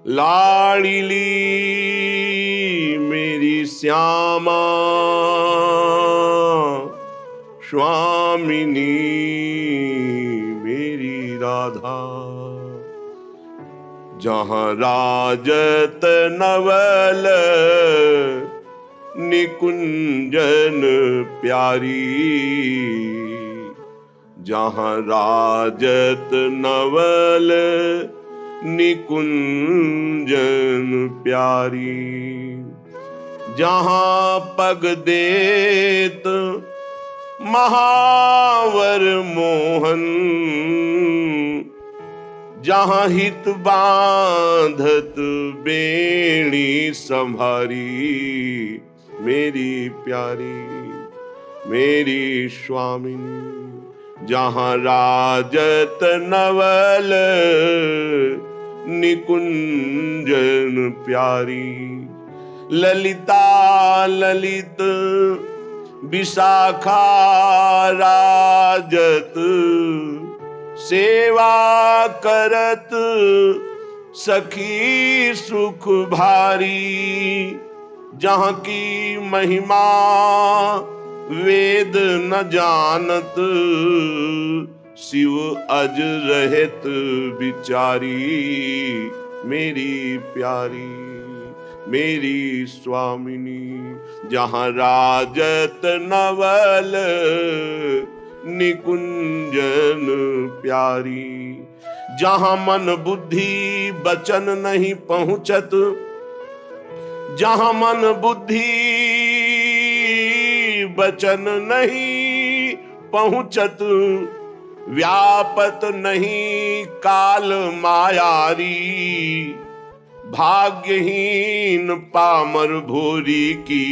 लाडली मेरी श्यामा स्वामिनी मेरी राधा। जहां राजत नवल निकुंजन प्यारी, जहां राजत नवल निकुंजन प्यारी। जहां पग देत महावर मोहन, जहां हित बांधत बेणी संभारी मेरी प्यारी मेरी स्वामिनी। जहां राजत नवल निकुंजन प्यारी। ललिता ललित विशाखा राजत, सेवा करत सखी सुख भारी। जहां की महिमा वेद न जानत, शिव अज रहत बिचारी मेरी प्यारी मेरी स्वामिनी। जहां राजत नवल निकुंजन प्यारी। जहां मन बुद्धि बचन नहीं पहुंचत, जहां मन बुद्धि बचन नहीं पहुंचत, व्यापत नहीं काल मायारी। भाग्यहीन पामर भोरी की,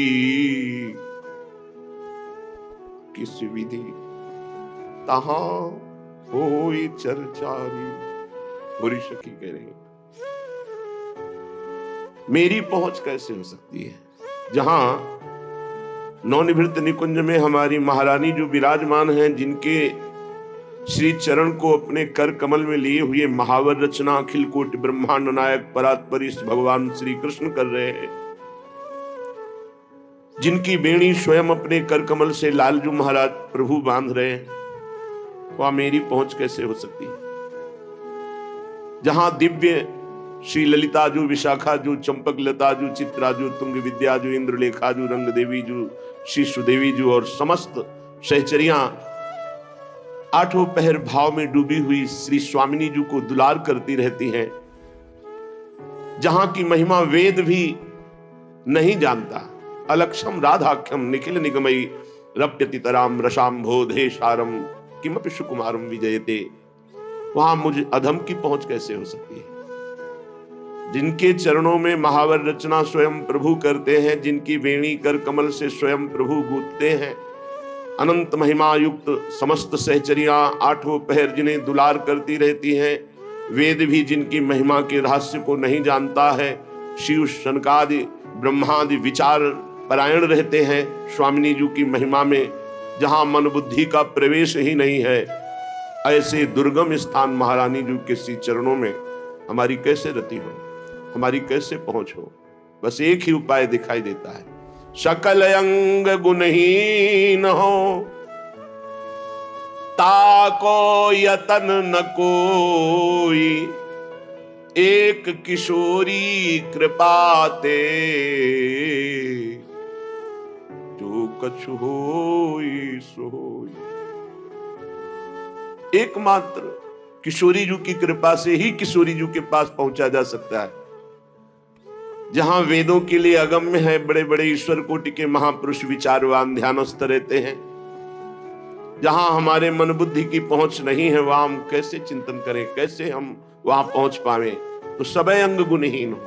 किस विधि तहां होई चरचारी। भोरी सखी कह रही, मेरी पहुंच कैसे हो सकती है। जहां नवनिवृत्त निकुंज में हमारी महारानी जो विराजमान हैं, जिनके श्री चरण को अपने कर कमल में लिए हुए महावर रचना अखिल कोटि ब्रह्मांड नायक परात्परी भगवान श्री कृष्ण कर रहे हैं, जिनकी बेणी स्वयं अपने कर कमल से लालजू महाराज प्रभु बांध रहे हैं, वहां मेरी पहुंच कैसे हो सकती है। जहां दिव्य श्री ललिता जू, विशाखा जू, चंपक लता जू, चित्रा जू, तुंग विद्या जू, इंद्रलेखा जू, रंग देवी जू, श्री सुदेवी जू और समस्त सहचरियां आठों पहर भाव में डूबी हुई श्री स्वामिनी जू को दुलार करती रहती हैं। जहां की महिमा वेद भी नहीं जानता। अलक्षम राधाख्यम निखिल निगमयी रप्यतितराम रसाम्भोधे सारम किमपि सुकुमारम विजयते। वहां मुझे अधम की पहुंच कैसे हो सकती है। जिनके चरणों में महावर रचना स्वयं प्रभु करते हैं, जिनकी वेणी कर कमल से स्वयं प्रभु गूंथते हैं, अनंत महिमा युक्त समस्त सहचरियां आठों पहर जिन्हें दुलार करती रहती हैं, वेद भी जिनकी महिमा के रहस्य को नहीं जानता है, शिव शनकादि ब्रह्मादि विचार परायण रहते हैं स्वामिनी जी की महिमा में, जहां मन बुद्धि का प्रवेश ही नहीं है, ऐसे दुर्गम स्थान महारानी जी के श्री चरणों में हमारी कैसे रति हो, हमारी कैसे पहुंच हो। बस एक ही उपाय दिखाई देता है, सकल अंग गुणहीन हो, ताको यतन न कोई, एक किशोरी कृपाते, जो कछु होई सो होई। एकमात्र किशोरी जी की कृपा से ही किशोरी जी के पास पहुंचा जा सकता है। जहां वेदों के लिए अगम्य है, बड़े बड़े ईश्वर कोटि के महापुरुष विचारवान ध्यानस्थ रहते हैं, जहां हमारे मन बुद्धि की पहुंच नहीं है, वहां हम कैसे चिंतन करें, कैसे हम वहां पहुंच पावे। तो सबे अंग गुणहीन हो,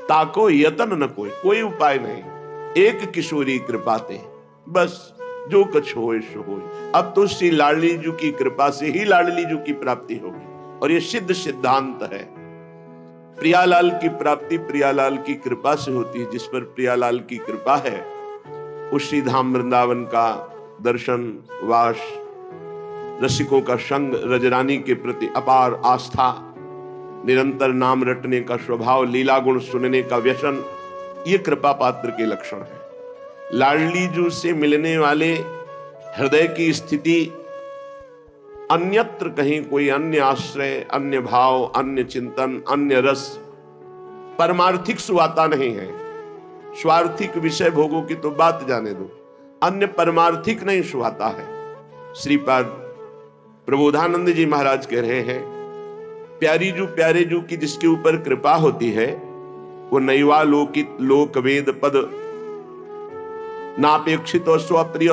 ताको यतन न कोई, कोई उपाय नहीं, एक किशोरी कृपाते, बस जो कुछ होए सो होए। अब तो श्री लाडली जी की कृपा से ही लाडली जी की प्राप्ति होगी, और ये सिद्ध सिद्धांत है। प्रियालाल की प्राप्ति प्रियालाल की कृपा से होती है। जिस पर प्रियालाल की कृपा है, उस श्री धाम वृंदावन का दर्शन, वास, रसिकों का संग, रजरानी के प्रति अपार आस्था, निरंतर नाम रटने का स्वभाव, लीला गुण सुनने का व्यसन, ये कृपा पात्र के लक्षण है। लाडली जू से मिलने वाले हृदय की स्थिति अन्यत्र कहीं कोई अन्य आश्रय, अन्य भाव, अन्य चिंतन, अन्य रस, परमार्थिक सुवाता नहीं है। स्वार्थिक विषय भोगों की तो बात जाने दो, अन्य परमार्थिक नहीं सुहाता है। श्रीपाद प्रबोधानंद जी महाराज कह रहे हैं, प्यारे जू की जिसके ऊपर कृपा होती है, वो नैवा लोकित लोक वेद पद नापेक्षित और स्वप्रिय,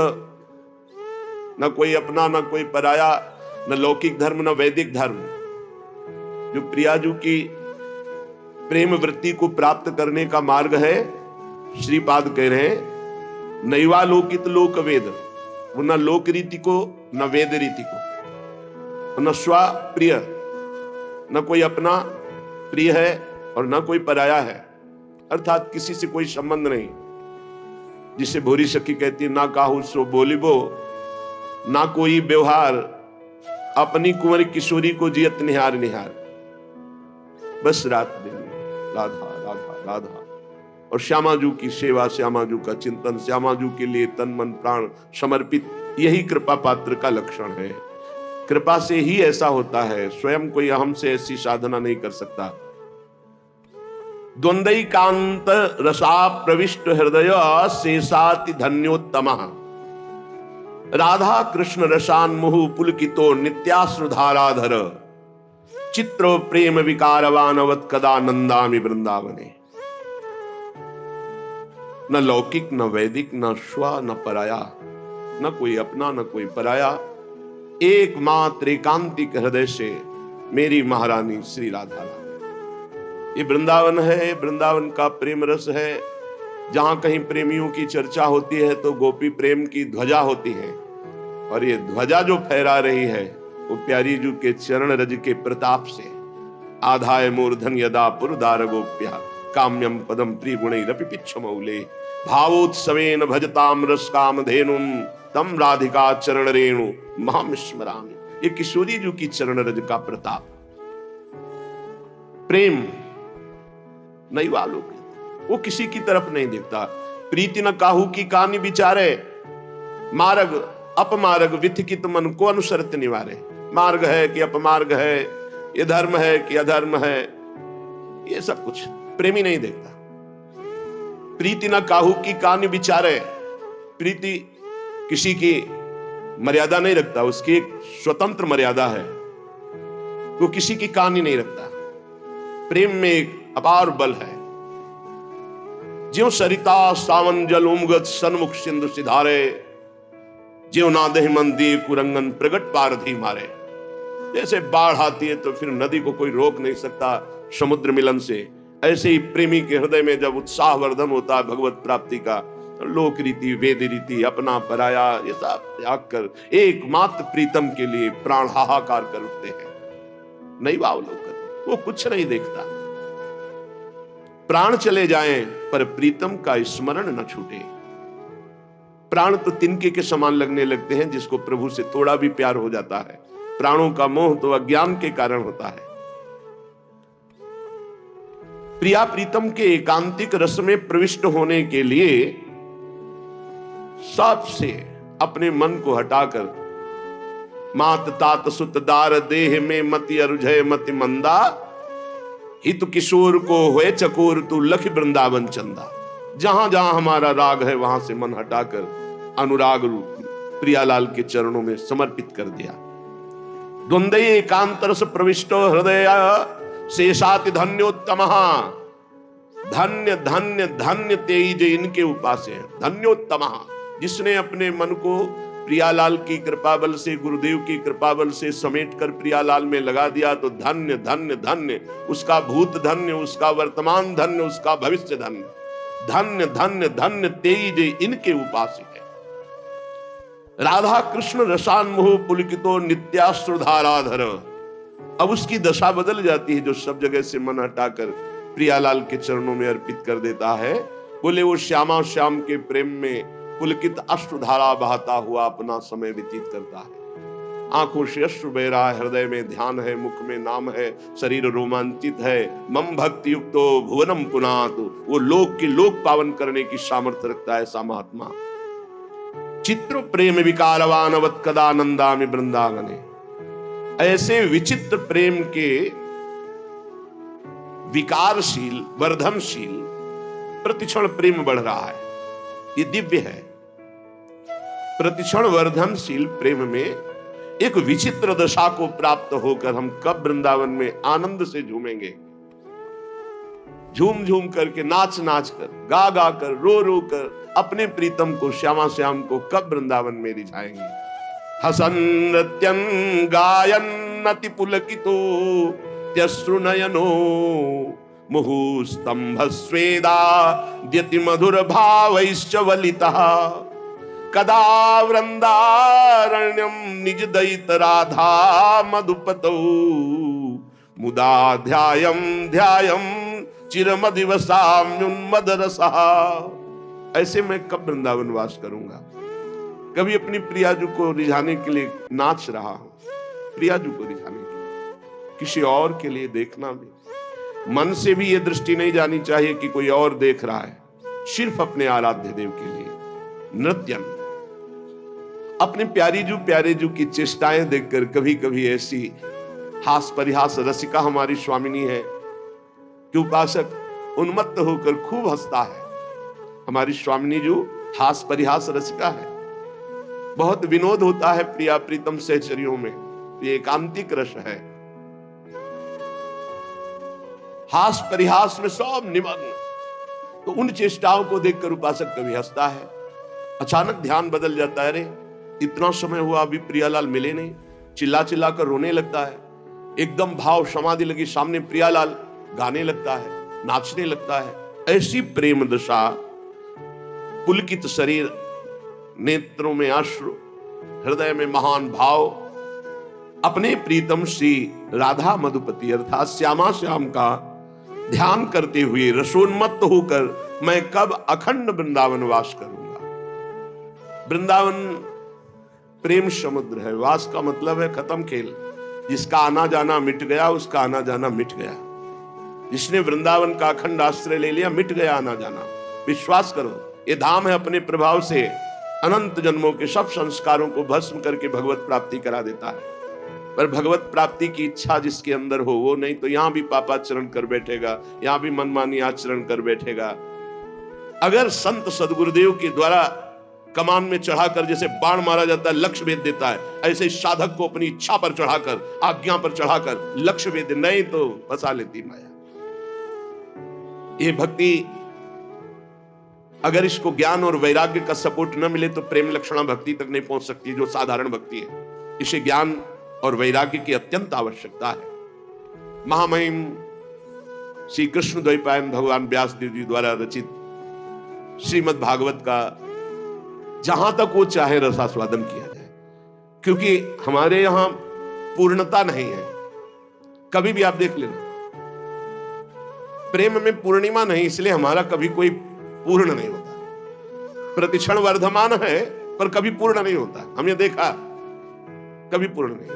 न कोई अपना न कोई पराया, न लौकिक धर्म न वैदिक धर्म। जो प्रियाजू की प्रेम वृत्ति को प्राप्त करने का मार्ग है, श्रीपाद कह रहे हैं, नैवा लोकित लोक वेद, वो न लोक रीति को न वेद रीति को, न स्व प्रिय, न कोई अपना प्रिय है और न कोई पराया है, अर्थात किसी से कोई संबंध नहीं। जिसे भोरी सखी कहती है, ना काहू सो बोलिबो, ना कोई व्यवहार, अपनी कुंवर किशोरी को जियत निहार निहार, बस रात दिन राधा राधा राधा। और श्यामाजू की सेवा, श्यामाजू का चिंतन, श्यामाजू के लिए तन मन प्राण समर्पित, यही कृपा पात्र का लक्षण है। कृपा से ही ऐसा होता है, स्वयं कोई अहम से ऐसी साधना नहीं कर सकता। द्वंद्वैकांत रसा प्रविष्ट हृदय शेषाति धन्योत्तमः, राधा कृष्ण रसान्मुहु पुलकितो नित्याश्रुधाराधर, चित्र प्रेम विकारवानवत कदा नंदामि वृंदावने। न लौकिक न वैदिक न स्व न पराया, न कोई अपना न कोई पराया, एकमात्र एकांतिक हृदय से मेरी महारानी श्री राधा रानी। ये वृंदावन है, वृंदावन का प्रेम रस है। जहां कहीं प्रेमियों की चर्चा होती है तो गोपी प्रेम की ध्वजा होती है, और ये ध्वजा जो फहरा रही है वो प्यारी जू के चरण रज के प्रताप से। आधाय मूर्धन यदा पुरदार गोप्या, काम्यम पदम प्रिय गुणैरपि पिच्छमौले, भावोत्सवेन भजताम रस कामधेनुम, तम राधिका चरण रेणु माम स्मरामि। ये किशोरी जू की चरण रज का प्रताप, प्रेम नहीं वालों के, वो किसी की तरफ नहीं देखता। प्रीति न काहू की कानी विचारे, मार्ग अपमार्ग विथिकित मन को अनुसरत निवारे। मार्ग है कि अपमार्ग है, ये धर्म है कि अधर्म है, ये सब कुछ प्रेमी नहीं देखता। प्रीति न काहू की कानी विचारे, प्रीति किसी की मर्यादा नहीं रखता, उसकी एक स्वतंत्र मर्यादा है, वो किसी की कानी नहीं रखता। प्रेम में एक अपार बल है। ज्यों सरिता सावन जल उमगत सन्मुख सिंधु सिधारे, ज्यों नादहि मंदी कुरंगन प्रगट पारधी मारे। जैसे बाढ़ आती है तो फिर नदी को कोई रोक नहीं सकता समुद्र मिलन से, ऐसे ही प्रेमी के हृदय में जब उत्साह वर्धन होता है भगवत प्राप्ति का, लोक रीति वेद रीति अपना पराया ये सब त्याग कर एकमात्र प्रीतम के लिए प्राण हाहाकार कर उठते हैं। नहीं वावलोकन, वो कुछ नहीं देखता। प्राण चले जाएं पर प्रीतम का स्मरण न छूटे। प्राण तो तिनके के समान लगने लगते हैं जिसको प्रभु से थोड़ा भी प्यार हो जाता है। प्राणों का मोह तो अज्ञान के कारण होता है। प्रिया प्रीतम के एकांतिक रस में प्रविष्ट होने के लिए सबसे अपने मन को हटाकर मात तात सुत दार देह में मति अरुझय मति मंदा, हित किशोर को हुए चकोर तू लख वृंदावन चंदा। जहां जहां हमारा राग है वहां से मन हटाकर अनुराग रूप प्रियालाल के चरणों में समर्पित कर दिया। द्वंद्वे एकांतरस प्रविष्टो हृदय शेषाति धन्योत्तमः, धन्य धन्य धन्य तेज इनके उपास्य है। धन्योत्तमः, जिसने अपने मन को प्रियालाल की कृपा बल से, गुरुदेव की कृपा बल से समेटकर प्रियालाल में लगा दिया तो धन्य धन्य धन्य, उसका भूत धन्य, उसका वर्तमान धन्य, उसका भविष्य धन्य। धन्य धन्य धन्य तेज इनके उपास्य है। राधा कृष्ण रसान्मुह पुलकितो नित्याश्रुधाराधर। अब उसकी दशा बदल जाती है, जो सब जगह से मन हटाकर प्रियालाल के चरणों में अर्पित कर देता है। बोले वो श्यामा श्याम के प्रेम में पुलकित अश्रुधारा बहाता हुआ अपना समय व्यतीत करता है। आंखों से अश्रु बह रहा है, हृदय में ध्यान है, मुख में नाम है, शरीर रोमांचित है। मम भक्ति युक्तो भुवनम पुनातु, वो लोक के लोक पावन करने की सामर्थ्य रखता है ऐसा महात्मा। चित्र प्रेम विकारवानवत कदानंदामि वृंदावने, ऐसे विचित्र प्रेम के विकारशील वर्धनशील प्रतिक्षण प्रेम बढ़ रहा है, ये दिव्य है। प्रतिक्षण वर्धनशील प्रेम में एक विचित्र दशा को प्राप्त होकर हम कब वृंदावन में आनंद से झूमेंगे, झूम झूम करके, नाच नाच कर, गा गा कर, रो रो कर अपने प्रीतम को, श्यामा श्याम को कब वृंदावन में रिझाएंगे। हसन नृत्यन गायन अति पुलकितो त्यश्रुनयनो मुहुस्तंभ स्वेदा द्यति मधुर भावैश्च वलितः कदा वृंदारण्यम निज दयित राधा मधुपतौ मुदा ध्यायम ध्यायम चिरमदिवसाम्युन्मद रसः। ऐसे मैं कब वृंदावन वास करूंगा। कभी अपनी प्रियाजू को रिझाने के लिए नाच रहा हूं, प्रियाजू को रिझाने के लिए, किसी और के लिए देखना भी मन से भी ये दृष्टि नहीं जानी चाहिए कि कोई और देख रहा है, सिर्फ अपने आराध्य देव के लिए। नृत्यम, अपने प्यारे जू की चेष्टाएं देखकर कभी कभी ऐसी हास परिहास रसिका हमारी स्वामिनी है कि उपासक उन्मत्त होकर खूब हंसता है। हमारी स्वामिनी जो हास परिहास रसिका है, बहुत विनोद होता है प्रिया प्रीतम सहचरियों में, ये एकांतिक रस है। हास परिहास में सब निमग्न, तो उन चेष्टाओं को देखकर उपासक कभी हंसता है। अचानक ध्यान बदल जाता है, रे इतना समय हुआ अभी प्रियालाल मिले नहीं, चिल्ला चिल्ला कर रोने लगता है। एकदम भाव समाधि लगी सामने, प्रियालाल गाने लगता है, नाचने लगता है। ऐसी प्रेम दशा, पुलकित शरीर, नेत्रों में अश्रु, हृदय में महान भाव, अपने प्रीतम श्री राधा मधुपति अर्थात श्यामा श्याम का ध्यान करते हुए रसोन्मत्त होकर मैं कब अखंड वृंदावन वास करूंगा। वृंदावन प्रेम समुद्र है, वास का मतलब है खत्म खेल। जिसका आना जाना मिट गया, उसका आना जाना मिट गया। जिसने वृंदावन का अखंड आश्रय ले लिया, मिट गया आना जाना। विश्वास करो, ये धाम है अपने प्रभाव से अनंत जन्मों के सब संस्कारों को भस्म करके भगवत प्राप्ति करा देता है। पर भगवत प्राप्ति की इच्छा जिसके अंदर हो वो नहीं तो यहां भी पापाचरण कर बैठेगा, यहां भी मनमानी आचरण कर बैठेगा। अगर संत सदगुरुदेव के द्वारा कमान में चढ़ाकर जैसे बाण मारा जाता है, लक्ष्य भेद देता है, ऐसे साधक को अपनी इच्छा पर चढ़ाकर, आज्ञा पर चढ़ाकर लक्ष्य भेद, नहीं तो फंसा लेती माया। ये भक्ति अगर इसको ज्ञान और वैराग्य का सपोर्ट न मिले तो प्रेम लक्षणा भक्ति तक नहीं पहुंच सकती, जो साधारण भक्ति है। इसे ज्ञान और वैराग्य की अत्यंत आवश्यकता है। महामहिम श्री कृष्ण द्वैपायन भगवान व्यासदेव जी द्वारा रचित श्रीमद् भागवत का जहां तक वो चाहे रसास्वादन किया जाए, क्योंकि हमारे यहां पूर्णता नहीं है। कभी भी आप देख लेना, प्रेम में पूर्णिमा नहीं, इसलिए हमारा कभी कोई पूर्ण नहीं होता। प्रतिक्षण वर्धमान है पर कभी पूर्ण नहीं होता। हमने देखा कभी पूर्ण नहीं।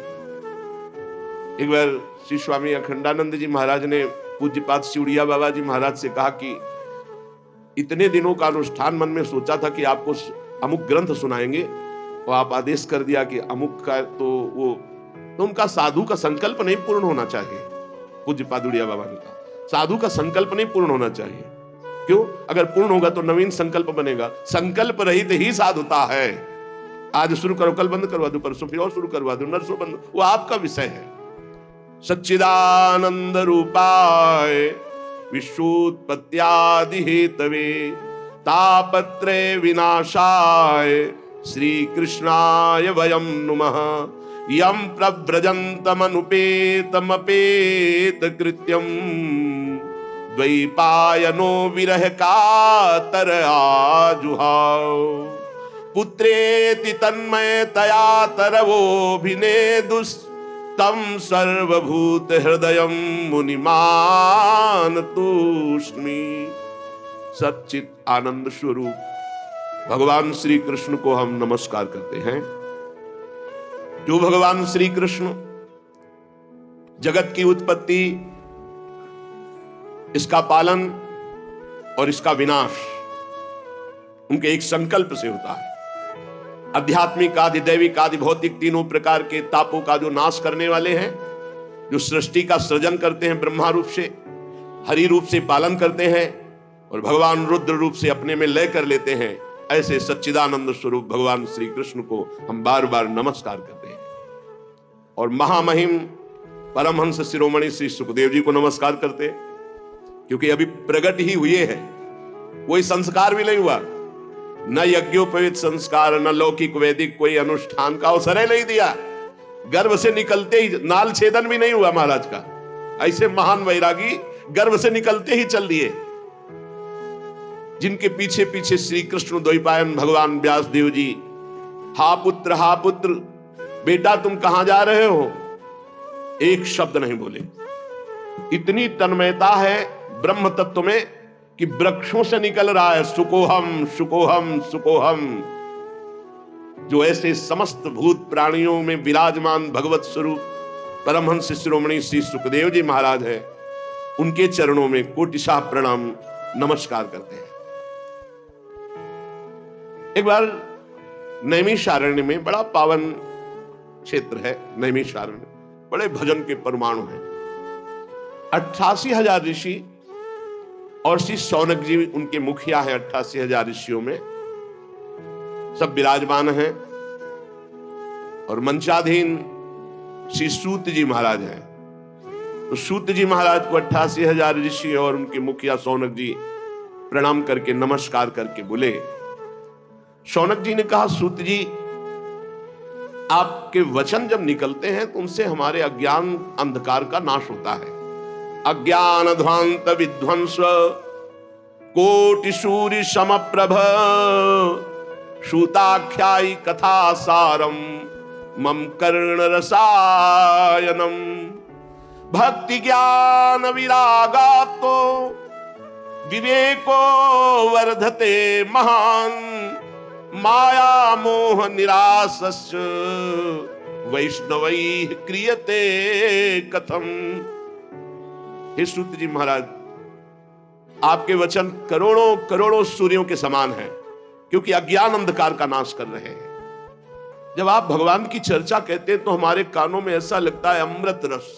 एक बार श्री स्वामी अखंडानंद जी महाराज ने पूज्यपाद शिवड़िया बाबा जी महाराज से कहा कि इतने दिनों का अनुष्ठान मन में सोचा था कि आपको अमुक ग्रंथ सुनाएंगे, और आप आदेश कर दिया कि अमुक का तो उनका साधु का संकल्प नहीं पूर्ण होना चाहिए। पूज्यपाद उड़िया बाबा ने कहा साधु का संकल्प नहीं पूर्ण होना चाहिए। क्यों? अगर पूर्ण होगा तो नवीन संकल्प बनेगा। संकल्प रहित ही साधुता है। आज शुरू करो, कल बंद करवा दो, परसों फिर और शुरू करवा दो, नरसों बंद, वो आपका विषय है। सच्चिदानंद रूपाय विश्वोत्पत्त्यादि हेतवे तापत्रय विनाशाय श्री कृष्णाय वयं नुमः। यं प्रव्रजन्तमनुपेतमपेत कृत्यं द्वैपायनो विरह कातर आजुहाव। पुत्रेति तन्मयतया तरवोऽभिनेदुस्तं सर्वभूत हृदयं मुनिमान तूष्णी। सच्चित आनंद स्वरूप भगवान श्री कृष्ण को हम नमस्कार करते हैं। जो भगवान श्री कृष्ण जगत की उत्पत्ति, इसका पालन और इसका विनाश उनके एक संकल्प से होता है। आध्यात्मिक आदि दैविक आदि भौतिक तीनों प्रकार के तापों का जो नाश करने वाले हैं, जो सृष्टि का सृजन करते हैं, ब्रह्मा रूप से हरि रूप से पालन करते हैं और भगवान रुद्र रूप से अपने में लय कर लेते हैं, ऐसे सच्चिदानंद स्वरूप भगवान श्री कृष्ण को हम बार बार नमस्कार करते हैं। और महामहिम परमहंस शिरोमणि श्री सुखदेव जी को नमस्कार करते हैं, क्योंकि अभी प्रकट ही हुए हैं, कोई संस्कार भी नहीं हुआ, न यज्ञोपवीत संस्कार, न लौकिक वैदिक कोई अनुष्ठान का अवसर ही नहीं दिया। गर्भ से निकलते ही नाल छेदन भी नहीं हुआ महाराज का। ऐसे महान वैरागी गर्भ से निकलते ही चल दिए, जिनके पीछे पीछे श्री कृष्ण द्वैपायन भगवान व्यास देव जी, हा पुत्र बेटा तुम कहां जा रहे हो, एक शब्द नहीं बोले। इतनी तन्मयता है ब्रह्म तत्व में कि वृक्षों से निकल रहा है सुकोहम सुकोहम सुकोहम। जो ऐसे समस्त भूत प्राणियों में विराजमान भगवत स्वरूप परमहंस शिरोमणि श्री सुखदेव जी महाराज है, उनके चरणों में कोटिशाह प्रणाम नमस्कार करते हैं। एक बार नैमिषारण्य में, बड़ा पावन क्षेत्र है नैमिषारण्य, बड़े भजन के परमाणु हैं। 88,000 ऋषि और श्री शौनक जी उनके मुखिया है। 88,000 ऋषियों में सब विराजमान हैं और मंचाधीन श्री सूत जी महाराज हैं। तो सूत जी महाराज को 88,000 ऋषि और उनके मुखिया शौनक जी प्रणाम करके नमस्कार करके बोले। शौनक जी ने कहा, सूत जी आपके वचन जब निकलते हैं तो उनसे हमारे अज्ञान अंधकार का नाश होता है। अज्ञान ध्वांत विध्वंस कोटि सूर्य समप्रभ सूताख्यायी कथा सारम मम कर्ण रसायनम भक्ति ज्ञान विरागातो विवेको वर्धते महान माया मोह निरासस्य वैष्णवैः क्रियते कथम। हे सूत जी महाराज, आपके वचन करोड़ों करोड़ों सूर्यों के समान हैं, क्योंकि अज्ञान अंधकार का नाश कर रहे हैं। जब आप भगवान की चर्चा कहते हैं तो हमारे कानों में ऐसा लगता है अमृत रस,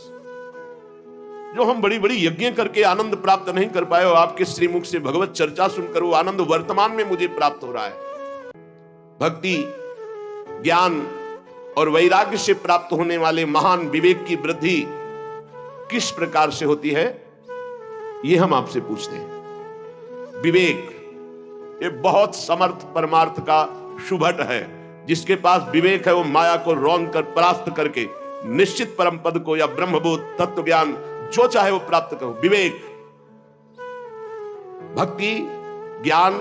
जो हम बड़ी बड़ी यज्ञ करके आनंद प्राप्त नहीं कर पाए, और आपके श्रीमुख से भगवत चर्चा सुनकर वो आनंद वर्तमान में मुझे प्राप्त हो रहा है। भक्ति ज्ञान और वैराग्य से प्राप्त होने वाले महान विवेक की वृद्धि किस प्रकार से होती है, ये हम आपसे पूछते हैं। विवेक ये बहुत समर्थ परमार्थ का शुभट है। जिसके पास विवेक है वो माया को रौंद कर परास्त करके निश्चित परम पद को या ब्रह्मबोध तत्व ज्ञान जो चाहे वो प्राप्त करो। विवेक भक्ति ज्ञान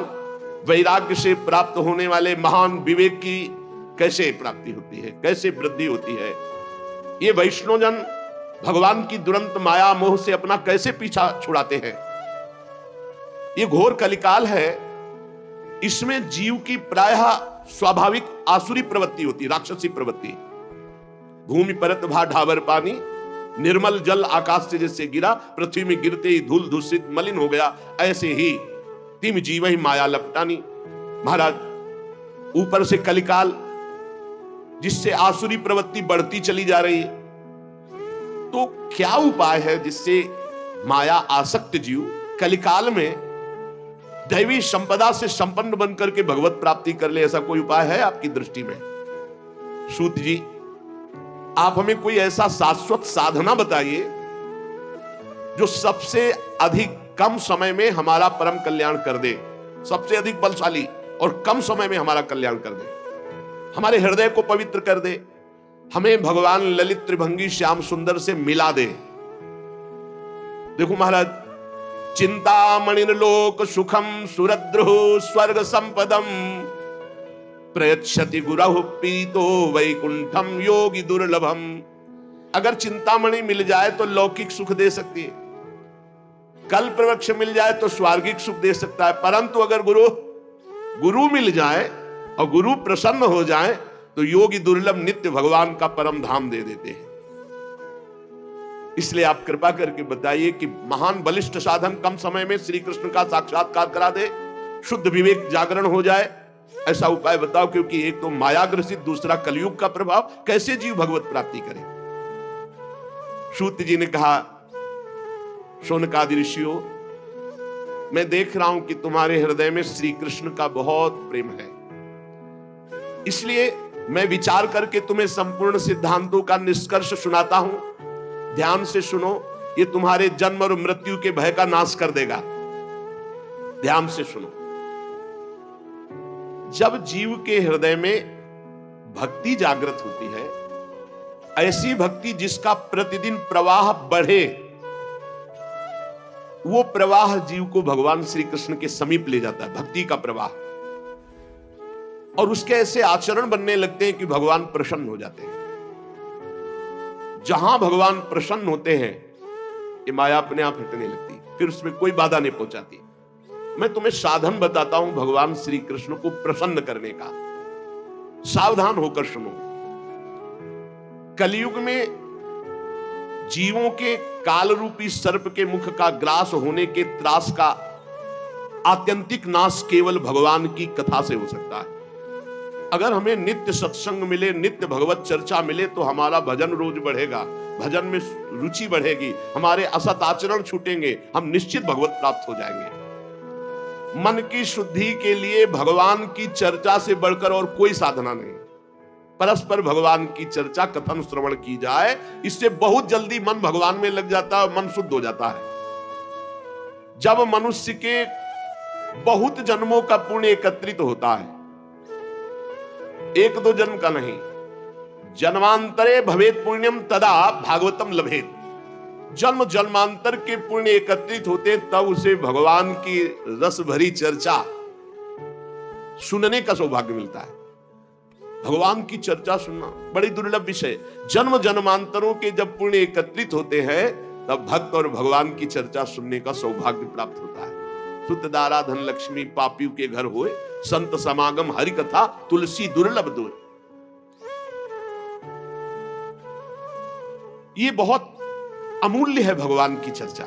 वैराग्य से प्राप्त होने वाले महान विवेक की कैसे प्राप्ति होती है, कैसे वृद्धि होती है। ये वैष्णवजन भगवान की दुरंत माया मोह से अपना कैसे पीछा छुड़ाते हैं। ये घोर कलिकाल है, इसमें जीव की प्रायः स्वाभाविक आसुरी प्रवृत्ति होती, राक्षसी प्रवृत्ति। भूमि परत भा ढाबर पानी, निर्मल जल आकाश से जैसे गिरा, पृथ्वी में गिरते ही धूल दूषित मलिन हो गया, ऐसे ही तिम जीव ही माया लपटानी। महाराज ऊपर से कलिकाल जिससे आसुरी प्रवृत्ति बढ़ती चली जा रही है, तो क्या उपाय है जिससे माया आसक्त जीव कलिकाल में दैवी संपदा से संपन्न बनकर के भगवत प्राप्ति कर ले? ऐसा कोई उपाय है आपकी दृष्टि में? सूत जी, आप हमें कोई ऐसा शाश्वत साधना बताइए जो सबसे अधिक कम समय में हमारा परम कल्याण कर दे, सबसे अधिक बलशाली और कम समय में हमारा कल्याण कर दे, हमारे हृदय को पवित्र कर दे, हमें भगवान ललित त्रिभंगी श्याम सुंदर से मिला दे। देखो महाराज, चिंतामणिर्लोक सुखम सुरद्रुः स्वर्ग संपदम प्रयच्छति गुरु पीतो वैकुंठम योगी दुर्लभम। अगर चिंतामणि मिल जाए तो लौकिक सुख दे सकती है, कल्प वृक्ष मिल जाए तो स्वर्गिक सुख दे सकता है, परंतु अगर गुरु मिल जाए और गुरु प्रसन्न हो जाए तो योगी दुर्लभ नित्य भगवान का परम धाम दे देते हैं। इसलिए आप कृपा करके बताइए कि महान बलिष्ठ साधन कम समय में श्री कृष्ण का साक्षात्कार करा दे, शुद्ध विवेक जागरण हो जाए, ऐसा उपाय बताओ। क्योंकि एक तो मायाग्रसित, दूसरा कलयुग का प्रभाव, कैसे जीव भगवत प्राप्ति करे। सूत जी ने कहा, शौनकादि ऋषियों, मैं देख रहा हूं कि तुम्हारे हृदय में श्री कृष्ण का बहुत प्रेम है, इसलिए मैं विचार करके तुम्हें संपूर्ण सिद्धांतों का निष्कर्ष सुनाता हूं। ध्यान से सुनो, ये तुम्हारे जन्म और मृत्यु के भय का नाश कर देगा। ध्यान से सुनो। जब जीव के हृदय में भक्ति जागृत होती है, ऐसी भक्ति जिसका प्रतिदिन प्रवाह बढ़े, वो प्रवाह जीव को भगवान श्री कृष्ण के समीप ले जाता है, भक्ति का प्रवाह। और उसके ऐसे आचरण बनने लगते हैं कि भगवान प्रसन्न हो जाते हैं। जहां भगवान प्रसन्न होते हैं, ये माया अपने आप हटने लगती, फिर उसमें कोई बाधा नहीं पहुंचाती। मैं तुम्हें साधन बताता हूं भगवान श्री कृष्ण को प्रसन्न करने का। सावधान होकर सुनो। कलयुग में जीवों के काल रूपी सर्प के मुख का ग्रास होने के त्रास का आत्यंतिक नाश केवल भगवान की कथा से हो सकता है। अगर हमें नित्य सत्संग मिले, नित्य भगवत चर्चा मिले, तो हमारा भजन रोज बढ़ेगा, भजन में रुचि बढ़ेगी, हमारे असत आचरण छूटेंगे, हम निश्चित भगवत प्राप्त हो जाएंगे। मन की शुद्धि के लिए भगवान की चर्चा से बढ़कर और कोई साधना नहीं। परस्पर भगवान की चर्चा, कथन श्रवण की जाए, इससे बहुत जल्दी मन भगवान में लग जाता है, मन शुद्ध हो जाता है। जब मनुष्य के बहुत जन्मों का पुण्य एकत्रित होता है, एक दो जन्म का नहीं, जन्मांतरे भवेत पुण्यम तदा भागवतम लभेत। जन्म जन्मांतर के पुण्य एकत्रित होते, तब उसे भगवान की रस भरी चर्चा सुनने का सौभाग्य मिलता है। भगवान की चर्चा सुनना बड़ी दुर्लभ विषय। जन्म जन्मांतरों के जब पुण्य एकत्रित होते हैं, तब भक्त और भगवान की चर्चा सुनने का सौभाग्य प्राप्त होता है। सुत दारा धन लक्ष्मी पापियों के घर होए, संत समागम हरि कथा तुलसी दुर्लभ दोय। ये बहुत अमूल्य है भगवान की चर्चा।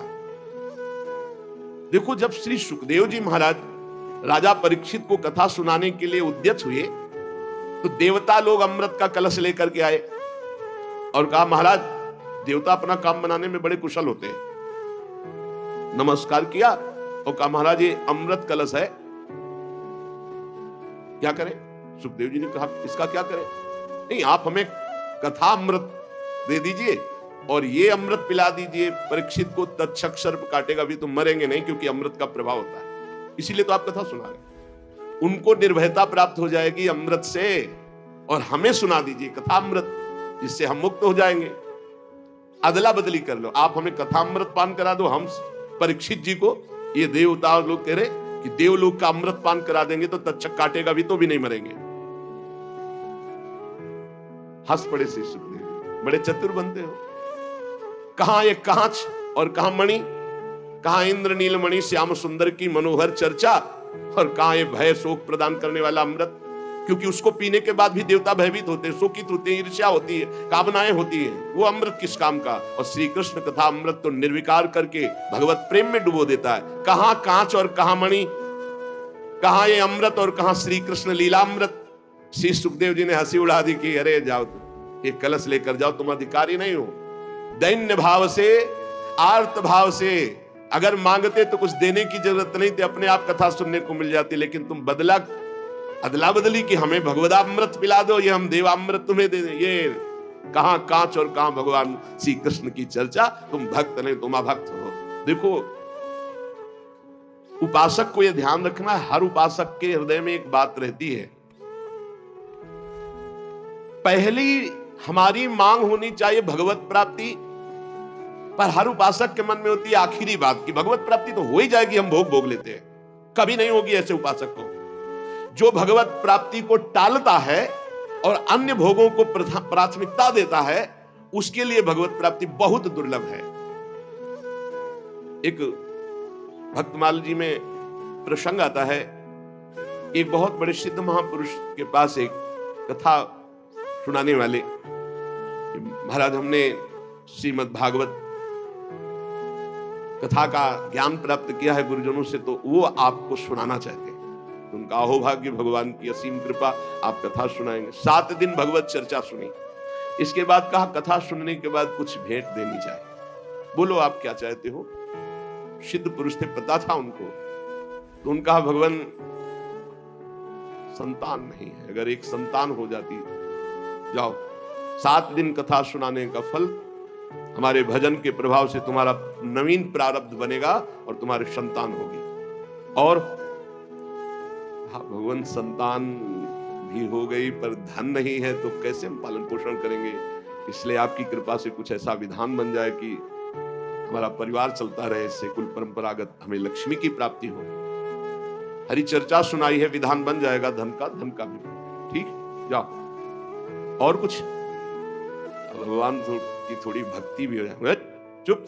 देखो, जब श्री सुखदेव जी महाराज राजा परीक्षित को कथा सुनाने के लिए उद्यत हुए, तो देवता लोग अमृत का कलश लेकर के आए और कहा, महाराज, देवता अपना काम बनाने में बड़े कुशल होते हैं। नमस्कार किया और कहा, महाराज, ये अमृत कलश है, क्या करें? सुखदेव जी ने कहा, इसका क्या करें? नहीं, आप हमें कथा अमृत दे दीजिए और ये अमृत पिला दीजिए परीक्षित को, तत्क्षक सर्प काटेगा भी तो मरेंगे नहीं, क्योंकि अमृत का प्रभाव होता है। इसीलिए तो आप कथा सुना रहे। उनको निर्भयता प्राप्त हो जाएगी अमृत से, और हमें सुना दीजिए कथा अमृत, जिससे हम मुक्त हो जाएंगे। अदला बदली कर लो, आप हमें कथा अमृत पान करा दो, हम परीक्षित जी को, ये देवता लोग कह रहे कि देवलोक का अमृत पान करा देंगे तो तक्षक काटेगा भी तो भी नहीं मरेंगे। हंस पड़े श्री सुखदेव, बड़े चतुर बनते हो। कहां ये कांच और कहां मणि, कहां इंद्र नीलमणि श्याम सुंदर की मनोहर चर्चा, और कहां ये भय शोक प्रदान करने वाला अमृत। क्योंकि उसको पीने के बाद भी देवता भयभीत होते हैं, शोकित होते हैं, ईर्ष्या होती है, कामनाएं होती हैं। वो अमृत किस काम का? और श्री कृष्ण कथा अमृत तो निर्विकार करके भगवत प्रेम में डुबो देता है। कहां कांच और कहां मणि, कहां ये अमृत और कहां श्री कृष्ण लीलामृत। श्री सुखदेव जी ने हंसी उड़ा दी कि अरे जाओ, ये कलश लेकर जाओ, तुम अधिकारी नहीं हो। दैन्य भाव से, आर्त भाव से अगर मांगते तो कुछ देने की जरूरत नहीं थी, अपने आप कथा सुनने को मिल जाती। लेकिन तुम अदला बदली कि हमें भगवदामृत पिला दो, ये हम देवामृत तुम्हें दे दें। ये कहां कांच और कहां भगवान श्री कृष्ण की चर्चा। तुम भक्त नहीं, तुम अभक्त हो। देखो, उपासक को यह ध्यान रखना है, हर उपासक के हृदय में एक बात रहती है। पहली हमारी मांग होनी चाहिए भगवत प्राप्ति, पर हर उपासक के मन में होती है आखिरी बात की भगवत प्राप्ति तो हो ही जाएगी, हम भोग लेते हैं। कभी नहीं होगी ऐसे उपासक को। जो भगवत प्राप्ति को टालता है और अन्य भोगों को प्राथमिकता देता है, उसके लिए भगवत प्राप्ति बहुत दुर्लभ है। एक भक्तमाल जी में प्रसंग आता है, एक बहुत बड़े सिद्ध महापुरुष के पास एक कथा सुनाने वाले कि महाराज हमने श्रीमद् भागवत कथा का ज्ञान प्राप्त किया है गुरुजनों से, तो वो आपको सुनाना चाहते हैं। उनका अहोभाग्य, भगवान की असीम कृपा, आप कथा सुनाएंगे। 7 दिन भगवत चर्चा सुनी। इसके बाद कहा कथा सुनने के बाद कुछ भेंट देनी चाहिए, बोलो आप क्या चाहते हो। सिद्ध पुरुष थे, पता था उनको, तो उनका भगवान संतान नहीं है, अगर एक संतान हो जाती, जाओ 7 दिन कथा सुनाने का फल हमारे भजन के प्रभाव से तुम्हारा नवीन प्रारब्ध बनेगा और तुम्हारी संतान होगी। और भगवान संतान भी हो गई पर धन नहीं है तो कैसे हम पालन पोषण करेंगे, इसलिए आपकी कृपा से कुछ ऐसा विधान बन जाए कि हमारा परिवार चलता रहे, इससे कुल परंपरागत हमें लक्ष्मी की प्राप्ति हो। हरि चर्चा सुनाई है, विधान बन जाएगा धन का भी। ठीक, जाओ। और कुछ भगवान की थोड़ी भक्ति भी हो जाए। चुप,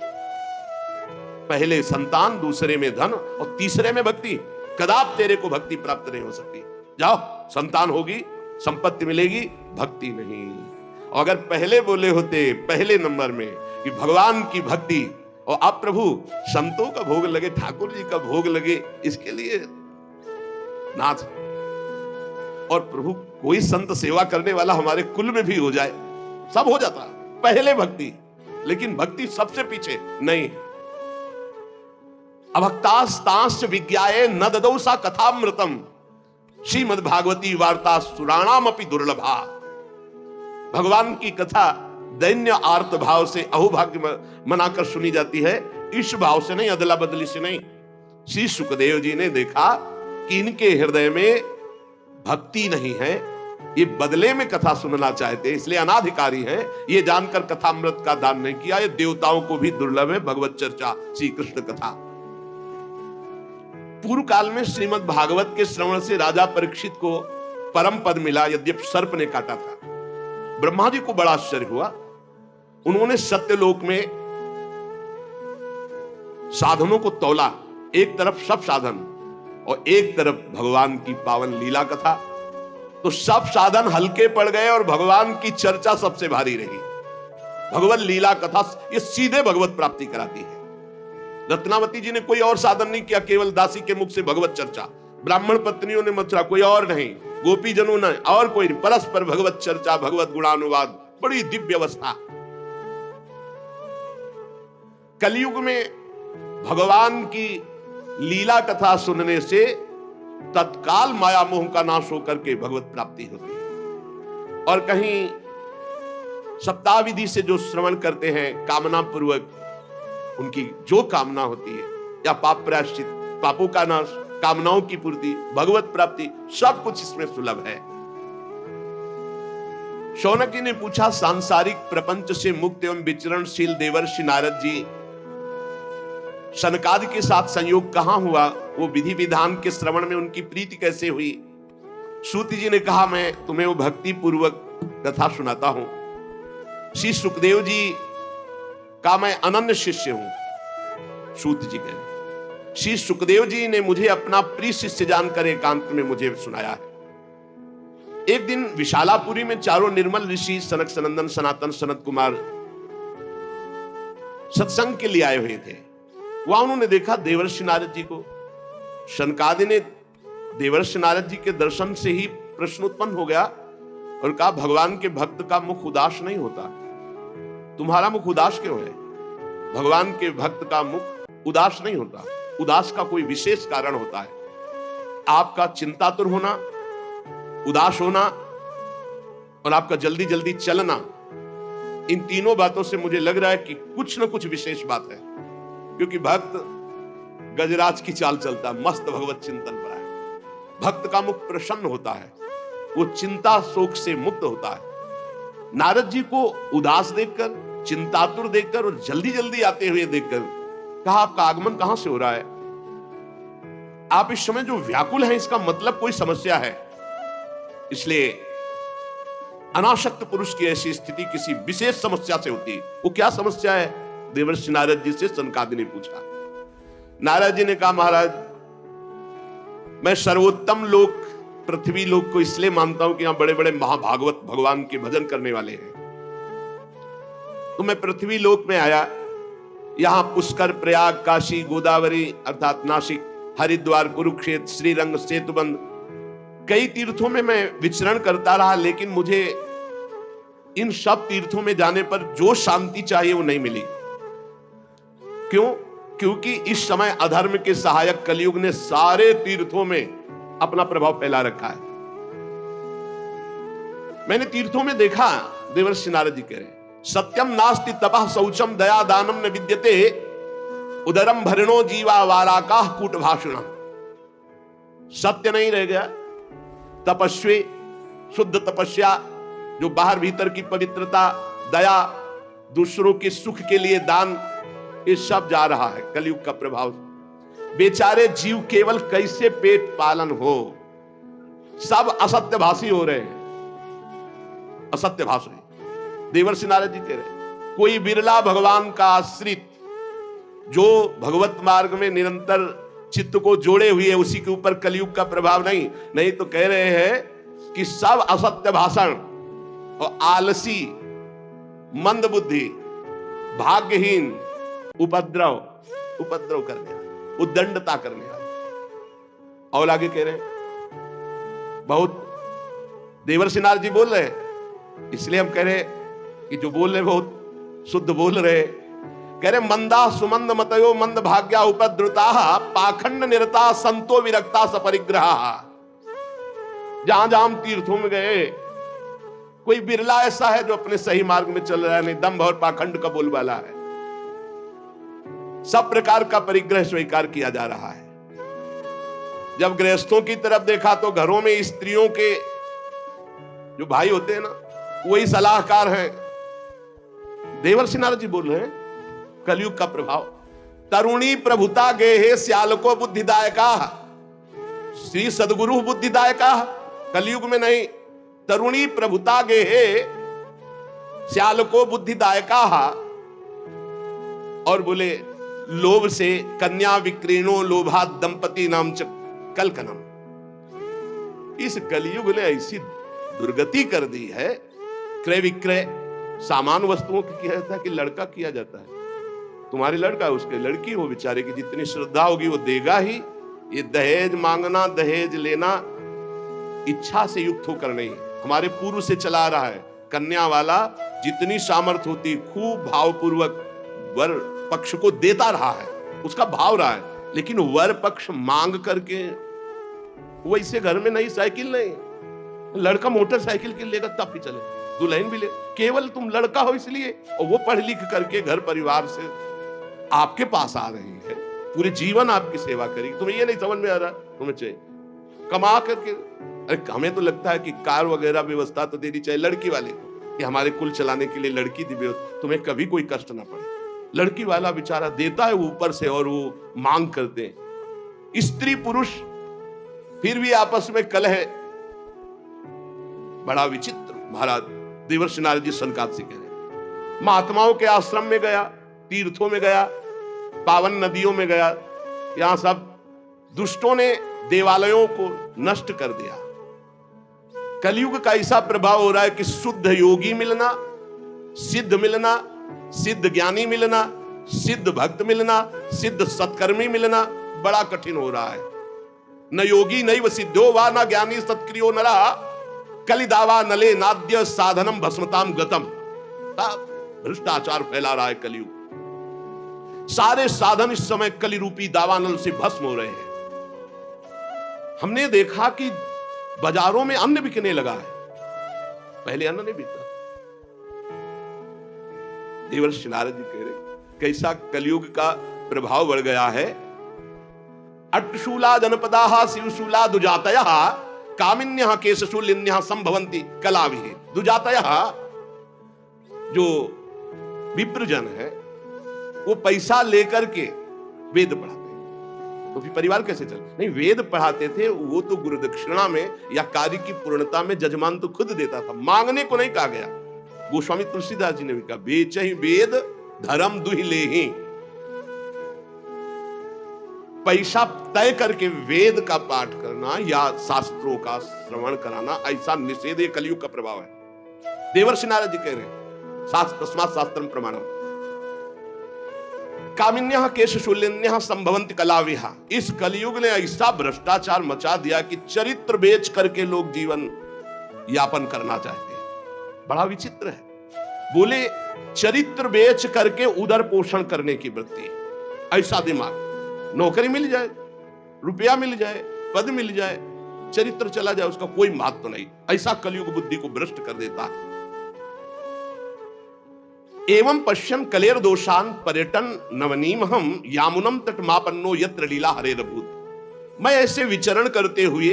पहले संतान, दूसरे में धन और तीसरे में भक्ति। कदाप तेरे को भक्ति प्राप्त नहीं हो सकती। जाओ, संतान होगी, संपत्ति मिलेगी, भक्ति नहीं। और अगर पहले बोले होते पहले नंबर में कि भगवान की भक्ति, और आप प्रभु संतों का भोग लगे, ठाकुर जी का भोग लगे, इसके लिए नाथ, और प्रभु कोई संत सेवा करने वाला हमारे कुल में भी हो जाए, सब हो जाता। पहले भक्ति, लेकिन भक्ति सबसे पीछे नहीं। अभक्तास्तांश्च विज्ञाये न ददौ सा कथामृतम श्रीमद् भागवती वार्ता सुराणाम अपि दुर्लभा। भगवान की कथा दैन्य आर्त भाव से, अहोभाग्य मनाकर सुनी जाती है, इस भाव से नहीं, अदला बदली से नहीं। श्री सुखदेव जी ने देखा कि इनके हृदय में भक्ति नहीं है, ये बदले में कथा सुनना चाहते, इसलिए अनाधिकारी है। ये जानकर कथामृत का दान नहीं किया। ये देवताओं को भी दुर्लभ है भगवत चर्चा, श्री कृष्ण कथा। पूर्व काल में श्रीमद् भागवत के श्रवण से राजा परीक्षित को परम पद मिला, यद्यपि सर्प ने काटा था। ब्रह्मा जी को बड़ा आश्चर्य हुआ। उन्होंने सत्यलोक में साधनों को तौला, एक तरफ सब साधन और एक तरफ भगवान की पावन लीला कथा, तो सब साधन हल्के पड़ गए और भगवान की चर्चा सबसे भारी रही। भगवत लीला कथा ये सीधे भगवत प्राप्ति कराती है। रत्नावती जी ने कोई और साधन नहीं किया, केवल दासी के मुख से भगवत चर्चा। ब्राह्मण पत्नियों ने मथुरा, कोई और नहीं। गोपी जनों ने और कोई नहीं, परस्पर भगवत चर्चा, भगवत गुणानुवाद, बड़ी दिव्य अवस्था। कलयुग में भगवान की लीला कथा सुनने से तत्काल माया मोह का नाश होकर के भगवत प्राप्ति होती है। और कहीं सप्ताह विधि से जो श्रवण करते हैं कामना पूर्वक, उनकी जो कामना होती है, या पाप प्रायश्चित, पापों का नाश, कामनाओं की पूर्ति, भगवत प्राप्ति, सब कुछ इसमें सुलभ है। शौनकी ने पूछा, सांसारिक प्रपंच से मुक्त एवं विचरणशील देवर्षि नारद जी सनकादि के साथ संयोग कहां हुआ? वो विधि विधान के श्रवण में उनकी प्रीति कैसे हुई? सूत जी ने कहा, मैं तुम्हें वो भक्ति पूर्वक कथा सुनाता हूं। श्री सुखदेव जी का मैं अनन्य शिष्य हूं। सूत जी कहे, श्री सुखदेव जी ने मुझे अपना प्रिय शिष्य जानकर एकांत में मुझे सुनाया है। एक दिन विशालापुरी में चारों निर्मल ऋषि सनक सनंदन सनातन सनत कुमार सत्संग के लिए आए हुए थे। वहां उन्होंने देखा देवर्षि नारद जी को। शनकादि ने देवर्षि नारद जी के दर्शन से ही प्रश्न उत्पन्न हो गया और कहा, भगवान के भक्त का मुख उदास नहीं होता, तुम्हारा मुख उदास क्यों है? भगवान के भक्त का मुख उदास नहीं होता, उदास का कोई विशेष कारण होता है। आपका चिंतातुर होना, उदास होना और आपका जल्दी जल्दी चलना, इन तीनों बातों से मुझे लग रहा है कि कुछ न कुछ विशेष बात है। क्योंकि भक्त गजराज की चाल चलता है, मस्त भगवत चिंतन पर है। भक्त का मुख प्रसन्न होता है, वो चिंता शोक से मुक्त होता है। नारद जी को उदास देखकर, चिंतातुर देखकर और जल्दी जल्दी आते हुए देखकर कहा, आपका आगमन कहां से हो रहा है? आप इस समय जो व्याकुल हैं, इसका मतलब कोई समस्या है। इसलिए अनासक्त पुरुष की ऐसी स्थिति किसी विशेष समस्या से होती है। वो क्या समस्या है? देवर्षि नारद जी से सनकादि ने पूछा। नारद जी ने कहा, महाराज मैं सर्वोत्तम लोक पृथ्वी लोक को इसलिए मानता हूं कि यहां बड़े बड़े महाभागवत भगवान के भजन करने वाले हैं। तो मैं पृथ्वी लोक में आया, यहां पुष्कर, प्रयाग, काशी, गोदावरी अर्थात नासिक, हरिद्वार, कुरुक्षेत्र, श्रीरंग, सेतुबंध, कई तीर्थों में मैं विचरण करता रहा, लेकिन मुझे इन सब तीर्थों में जाने पर जो शांति चाहिए वो नहीं मिली। क्यों? क्योंकि इस समय अधर्म के सहायक कलयुग ने सारे तीर्थों में अपना प्रभाव फैला रखा है। मैंने तीर्थों में देखा, देवर्षि नारद जी कह रहे, सत्यम नास्ति तपः शौचम दया दानम न विद्यते उदरम भरणो जीवा वाराकाह कूट भाषणम। सत्य नहीं रह गया, तपस्वी, शुद्ध तपस्या, जो बाहर भीतर की पवित्रता, दया, दूसरों के सुख के लिए दान, ये सब जा रहा है कलयुग का प्रभाव। बेचारे जीव केवल कैसे पेट पालन हो, सब असत्यभाषी हो रहे हैं, असत्यभाषी। देवर्षि नारद जी कह रहे, कोई बिरला भगवान का आश्रित जो भगवत मार्ग में निरंतर चित्त को जोड़े हुए, उसी के ऊपर कलयुग का प्रभाव नहीं तो कह रहे हैं कि सब असत्य भाषण और आलसी, मंदबुद्धि, भाग्यहीन, उपद्रव करने वाले, उद्दंडता करने वाले। और आगे कह रहे हैं, बहुत देवर्षि नारद जी बोल रहे हैं, इसलिए हम कह रहे हैं कि जो बोल रहे बहुत शुद्ध बोल रहे। कह रहे, मंदा सुमंद मतयो मंद भाग्या उपद्रुता पाखंड निरता संतो विरक्ता सपरिग्रहा। जहां जहां हम तीर्थों में गए, कोई बिरला ऐसा है जो अपने सही मार्ग में चल रहा है, नहीं दंभ और पाखंड का बोलबाला है। सब प्रकार का परिग्रह स्वीकार किया जा रहा है। जब गृहस्थों की तरफ देखा तो घरों में स्त्रियों के जो भाई होते हैं ना, वही सलाहकार हैं। देवर्षि नारद जी बोल रहे हैं, कलयुग का प्रभाव। तरुणी प्रभुता गेहे श्यालको बुद्धिदायका, श्री सदगुरु बुद्धिदायका। कलयुग में नहीं, तरुणी प्रभुता गेहे श्यालको बुद्धिदायका। और बोले, लोभ से कन्या विक्रीणो लोभा दंपति नाम च कलकनम। इस कलयुग ने ऐसी दुर्गति कर दी है, क्रय विक्रय सामान वस्तुओं की किया जाता है कि लड़का किया जाता है। तुम्हारे लड़का, उसके लड़की हो, बेचारे की जितनी श्रद्धा होगी वो देगा ही। ये दहेज मांगना, दहेज लेना इच्छा से युक्त होकर नहीं, हमारे पूर्व से चला रहा है। कन्या वाला जितनी सामर्थ्य होती, खूब भावपूर्वक वर पक्ष को देता रहा है, उसका भाव रहा है। लेकिन वर पक्ष मांग करके, वैसे घर में नई साइकिल नहीं, लड़का मोटरसाइकिल के लेगा तब ही चले, दुल्हन भी ले। केवल तुम लड़का हो इसलिए, और वो पढ़ लिख करके घर परिवार से आपके पास आ रही है, पूरे जीवन आपकी सेवा करेगी। तुम्हें ये नहीं समझ में आ रहा, तुम्हें चाहिए कमा करके। अरे हमें तो लगता है कि कार वगैरह व्यवस्था तो देनी चाहिए लड़की वाले को, कि हमारे कुल चलाने के लिए लड़की दी, तुम्हें कभी कोई कष्ट ना पड़े। लड़की वाला बेचारा देता है ऊपर से, और वो मांग करते हैं। स्त्री पुरुष फिर भी आपस में कलह, बड़ा विचित्र। महाराज देवर्षि नारद जी सनकादिक से कह रहे, महात्माओं के आश्रम में गया, तीर्थों में गया, पावन नदियों में गया, यहां सब दुष्टों ने देवालयों को नष्ट कर दिया। कलयुग का ऐसा प्रभाव हो रहा है कि शुद्ध योगी मिलना, सिद्ध ज्ञानी मिलना, सिद्ध भक्त मिलना, सिद्ध सत्कर्मी मिलना बड़ा कठिन हो रहा है। न योगी नहीं व सिद्धो वा न ज्ञानी सत्क्रियो नरा कलिदावा नले नाद्य साधनम भस्मताम गतम। भ्रष्टाचार फैला रहा है कलयुग। सारे साधन इस समय कलि रूपी दावानल से भस्म हो रहे हैं। हमने देखा कि बाजारों में अन्न बिकने लगा है, पहले अन्न नहीं बिकता। देवर्षि नारद जी कह रहे, कैसा कलयुग का प्रभाव बढ़ गया है। अट्टशूला जनपदाः शिवशूला दुजातयः कामिन्यः केशशूलिन्यः संभवन्ति कलाभिः। दुजातयः जो विप्रजन है, वो पैसा लेकर के वेद पढ़ाते हैं, तो फिर परिवार कैसे चले? नहीं, वेद पढ़ाते थे वो तो गुरु दक्षिणा में या कार्य की पूर्णता में जजमान तो खुद देता था, मांगने को नहीं कहा गया। गोस्वामी तुलसीदास जी ने भी कहा, बेचहि वेद धर्म दुहि लेहि। पैसा तय करके वेद का पाठ करना या शास्त्रों का श्रवण कराना, ऐसा निषेध कलयुग का प्रभाव है। देवर्षि नारद जी कह रहे हैं शास्त्र तस्मात् शास्त्रम प्रमाणम कामिन्यः केशशूलिन्यः संभवन्ति कलाविहा। इस कलयुग ने ऐसा भ्रष्टाचार मचा दिया कि चरित्र बेच करके लोग जीवन यापन करना चाहते हैं। बड़ा विचित्र है। बोले चरित्र बेच करके उदर पोषण करने की वृत्ति, ऐसा दिमाग। नौकरी मिल जाए, रुपया मिल जाए, पद मिल जाए, चरित्र चला जाए, उसका कोई महत्व नहीं। ऐसा कलयुग बुद्धि को भ्रष्ट कर देता है। एवं पश्यम कलेर दोषान पर्यटन नवनीमहम यामुनम तटमापन्नो यत्र लीला हरेरभूत। मैं ऐसे विचरण करते हुए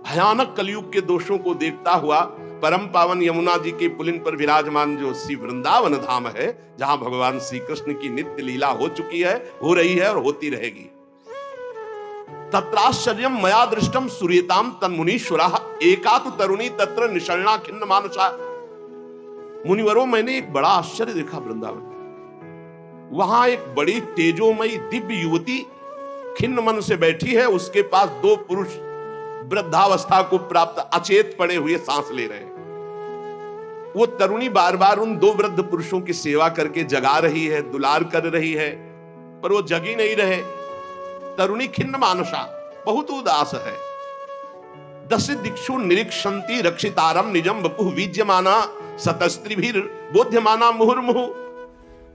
भयानक कलयुग के दोषों को देखता हुआ परम पावन यमुना जी के पुलिन पर विराजमान जो श्री वृंदावन धाम है, जहां भगवान श्री कृष्ण की नित्य लीला हो चुकी है, हो रही है और होती रहेगी। तत्राश्चर्यम मया दृष्टम सूर्यताम तन्मुनीश्वरः एका तु तरुणी तत्र निषण्णा खिन्न मानसा। मुनिवरों, मैंने एक बड़ा आश्चर्य देखा वृंदावन में। वहां एक बड़ी तेजोमयी दिव्य युवती खिन्न मन से बैठी है। उसके पास दो पुरुष वृद्धावस्था को प्राप्त अचेत पड़े हुए सांस ले रहे हैं। वो तरुणी बार बार उन दो वृद्ध पुरुषों की सेवा करके जगा रही है, दुलार कर रही है, पर वो जगी नहीं रहे। तरुणी खिन्न मानसा, बहुत उदास है। दश दिक्षु निरीक्षन्ति रक्षितारम निजम वपुः विज्यमाना सतस्त्रीभिर बोध्यमाना मुहुर्मुहुः।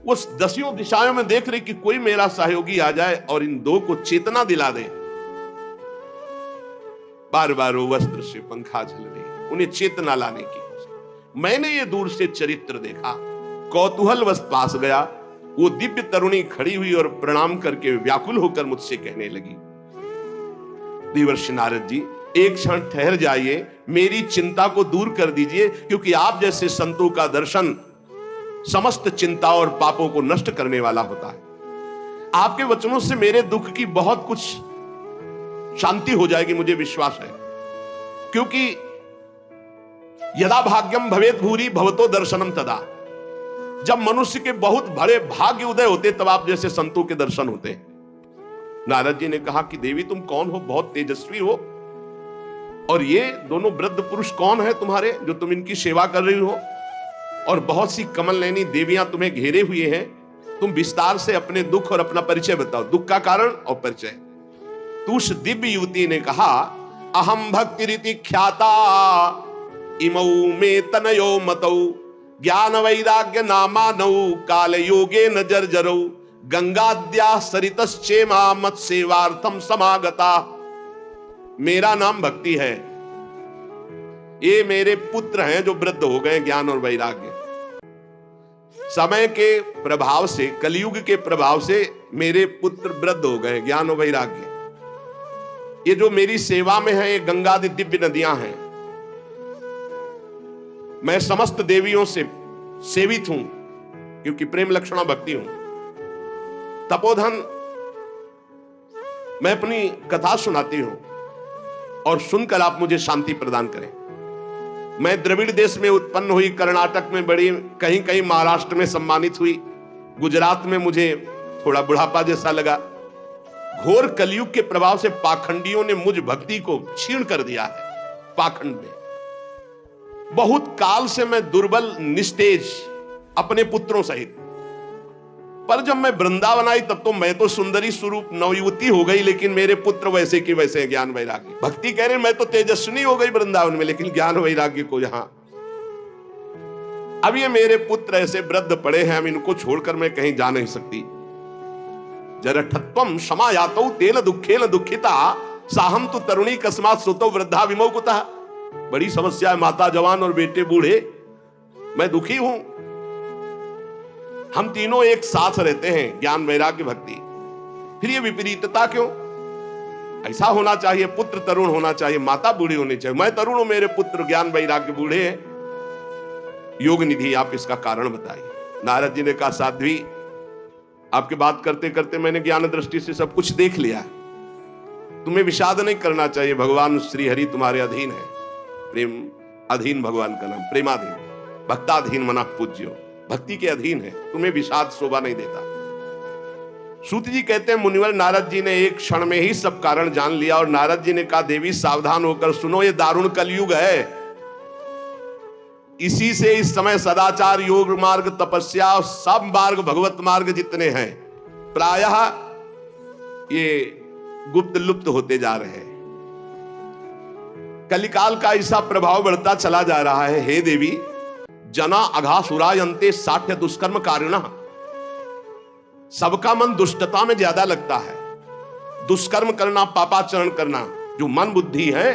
वो दसियों दिशाओं में देख रही कि कोई मेरा सहयोगी आ जाए और इन दो को चेतना दिला दे। बार बार वो वस्त्र से पंखा झल रही, उन्हें चेतना लाने की। मैंने ये दूर से चरित्र देखा, कौतूहलवश पास गया। वो दिव्य तरुणी खड़ी हुई और प्रणाम करके व्याकुल होकर मुझसे कहने लगी, देवर्षि नारद जी, एक क्षण ठहर जाइए, मेरी चिंता को दूर कर दीजिए, क्योंकि आप जैसे संतों का दर्शन समस्त चिंता और पापों को नष्ट करने वाला होता है। आपके वचनों से मेरे दुख की बहुत कुछ शांति हो जाएगी, मुझे विश्वास है। क्योंकि यदा भाग्यम भवेत भूरि भवतो दर्शनम तदा, जब मनुष्य के बहुत बड़े भाग्य उदय होते तब आप जैसे संतों के दर्शन होते। नारद जी ने कहा कि देवी तुम कौन हो, बहुत तेजस्वी हो, और ये दोनों वृद्ध पुरुष कौन है तुम्हारे जो तुम इनकी सेवा कर रही हो, और बहुत सी कमल नयनी देवियां तुम्हें घेरे हुए हैं। तुम विस्तार से अपने दुख और अपना परिचय बताओ, दुख का कारण और परिचय। तो उस दिव्य युवती ने कहा, अहम भक्ति रीति ख्याता इमौ में तनयो मतौ ज्ञान वैराग्य नामानौ काल योगे न जर्जरौ गंगाद्या सरितश्चेमा मत सेवार्थम समागता। मेरा नाम भक्ति है, ये मेरे पुत्र हैं जो वृद्ध हो गए ज्ञान और वैराग्य। समय के प्रभाव से, कलयुग के प्रभाव से मेरे पुत्र वृद्ध हो गए ज्ञान और वैराग्य। ये जो मेरी सेवा में है, ये गंगादि दिव्य नदियां हैं। मैं समस्त देवियों से सेवित हूं, क्योंकि प्रेम लक्षणा भक्ति हूं। तपोधन, मैं अपनी कथा सुनाती हूं और सुनकर आप मुझे शांति प्रदान करें। मैं द्रविड़ देश में उत्पन्न हुई, कर्नाटक में बड़ी, कहीं कहीं महाराष्ट्र में सम्मानित हुई, गुजरात में मुझे थोड़ा बुढ़ापा जैसा लगा। घोर कलयुग के प्रभाव से पाखंडियों ने मुझ भक्ति को छीण कर दिया है। पाखंड में बहुत काल से मैं दुर्बल निस्तेज, अपने पुत्रों सहित। पर जब मैं वृंदावन आई तब तो मैं तो सुंदरी स्वरूप नवयुवती हो गई, लेकिन मेरे पुत्र वैसे के वैसे ज्ञान वैराग्य। भक्ति कह रहे मैं तो तेजस्विनी हो गई वृंदावन में, लेकिन ज्ञान वैराग्य को यहां। अब ये मेरे पुत्र ऐसे वृद्ध पड़े हैं, अब इनको छोड़कर मैं कहीं जा नहीं सकती। जरठत्वम समायातौ तेन दुखेन दुखिता साहम तु तरुणी कस्मात् सुतो वृद्धा विमोकुतः। बड़ी समस्या है, माता जवान और बेटे बूढ़े, मैं दुखी हूं। हम तीनों एक साथ रहते हैं, ज्ञान वैराग्य भक्ति, फिर ये विपरीतता क्यों? ऐसा होना चाहिए, पुत्र तरुण होना चाहिए, माता बूढ़ी होनी चाहिए। मैं तरुण हूं, मेरे पुत्र ज्ञान वैराग्य बूढ़े हैं। योग निधि, आप इसका कारण बताइए। नारद जी ने कहा, साध्वी, आपके बात करते करते मैंने ज्ञान दृष्टि से सब कुछ देख लिया। तुम्हें विषाद नहीं करना चाहिए, भगवान श्री हरि तुम्हारे अधीन है। प्रेम अधीन भगवान का नाम, प्रेमाधीन, भक्ताधीन मना पूज्यो, भक्ति के अधीन है, तुम्हें विषाद शोभा नहीं देता। सूत जी कहते हैं मुनिवर नारद जी ने एक क्षण में ही सब कारण जान लिया और नारद जी ने कहा देवी सावधान होकर सुनो, ये दारुण कलयुग है। इसी से इस समय सदाचार, योग मार्ग, तपस्या, सब मार्ग, भगवत मार्ग जितने हैं प्रायः ये गुप्त लुप्त होते जा रहे हैं। कलिकाल का ऐसा प्रभाव बढ़ता चला जा रहा है। हे देवी, जना अघासुरायन्ते साठ्य दुष्कर्म कारिणः। सबका मन दुष्टता में ज्यादा लगता है। दुष्कर्म करना, पापाचरण करना, जो मन बुद्धि है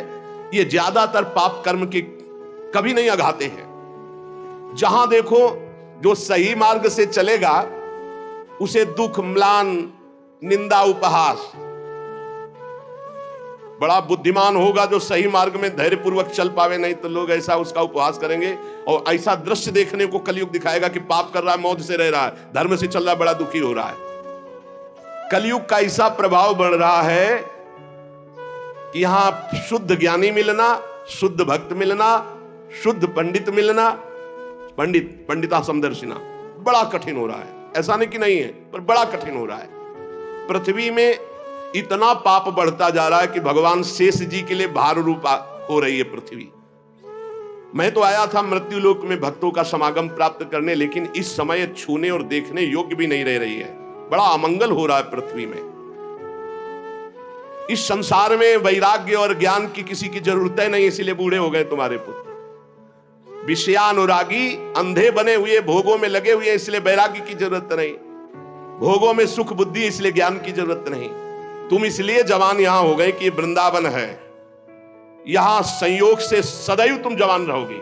ये ज्यादातर पाप कर्म के कभी नहीं अघाते हैं। जहां देखो जो सही मार्ग से चलेगा उसे दुख, म्लान, निंदा, उपहास। बड़ा बुद्धिमान होगा जो सही मार्ग में धैर्य पूर्वक चल पावे, नहीं तो लोग ऐसा उसका उपहास करेंगे और ऐसा दृश्य देखने को कलयुग दिखाएगा कि पाप कर रहा है, मौज से रह रहा है, धर्म से चल रहा है, बड़ा दुखी हो रहा है। कलयुग का ऐसा प्रभाव बढ़ रहा है कि यहां शुद्ध ज्ञानी मिलना, शुद्ध भक्त मिलना, शुद्ध पंडित मिलना, पंडिता समदर्शिना बड़ा कठिन हो रहा है। ऐसा नहीं कि नहीं है, पर बड़ा कठिन हो रहा है। पृथ्वी में इतना पाप बढ़ता जा रहा है कि भगवान शेष जी के लिए भार रूप हो रही है पृथ्वी। मैं तो आया था मृत्यु लोक में भक्तों का समागम प्राप्त करने, लेकिन इस समय छूने और देखने योग्य भी नहीं रह रही है। बड़ा अमंगल हो रहा है पृथ्वी में। इस संसार में वैराग्य और ज्ञान की किसी की जरूरत है नहीं, इसीलिए बूढ़े हो गए तुम्हारे पुत्र। विषयानुरागी, अंधे बने हुए, भोगों में लगे हुए, इसलिए वैराग्य की जरूरत नहीं। भोगों में सुख बुद्धि, इसलिए ज्ञान की जरूरत नहीं। तुम इसलिए जवान यहां हो गए कि वृंदावन है, यहां संयोग से सदैव तुम जवान रहोगे।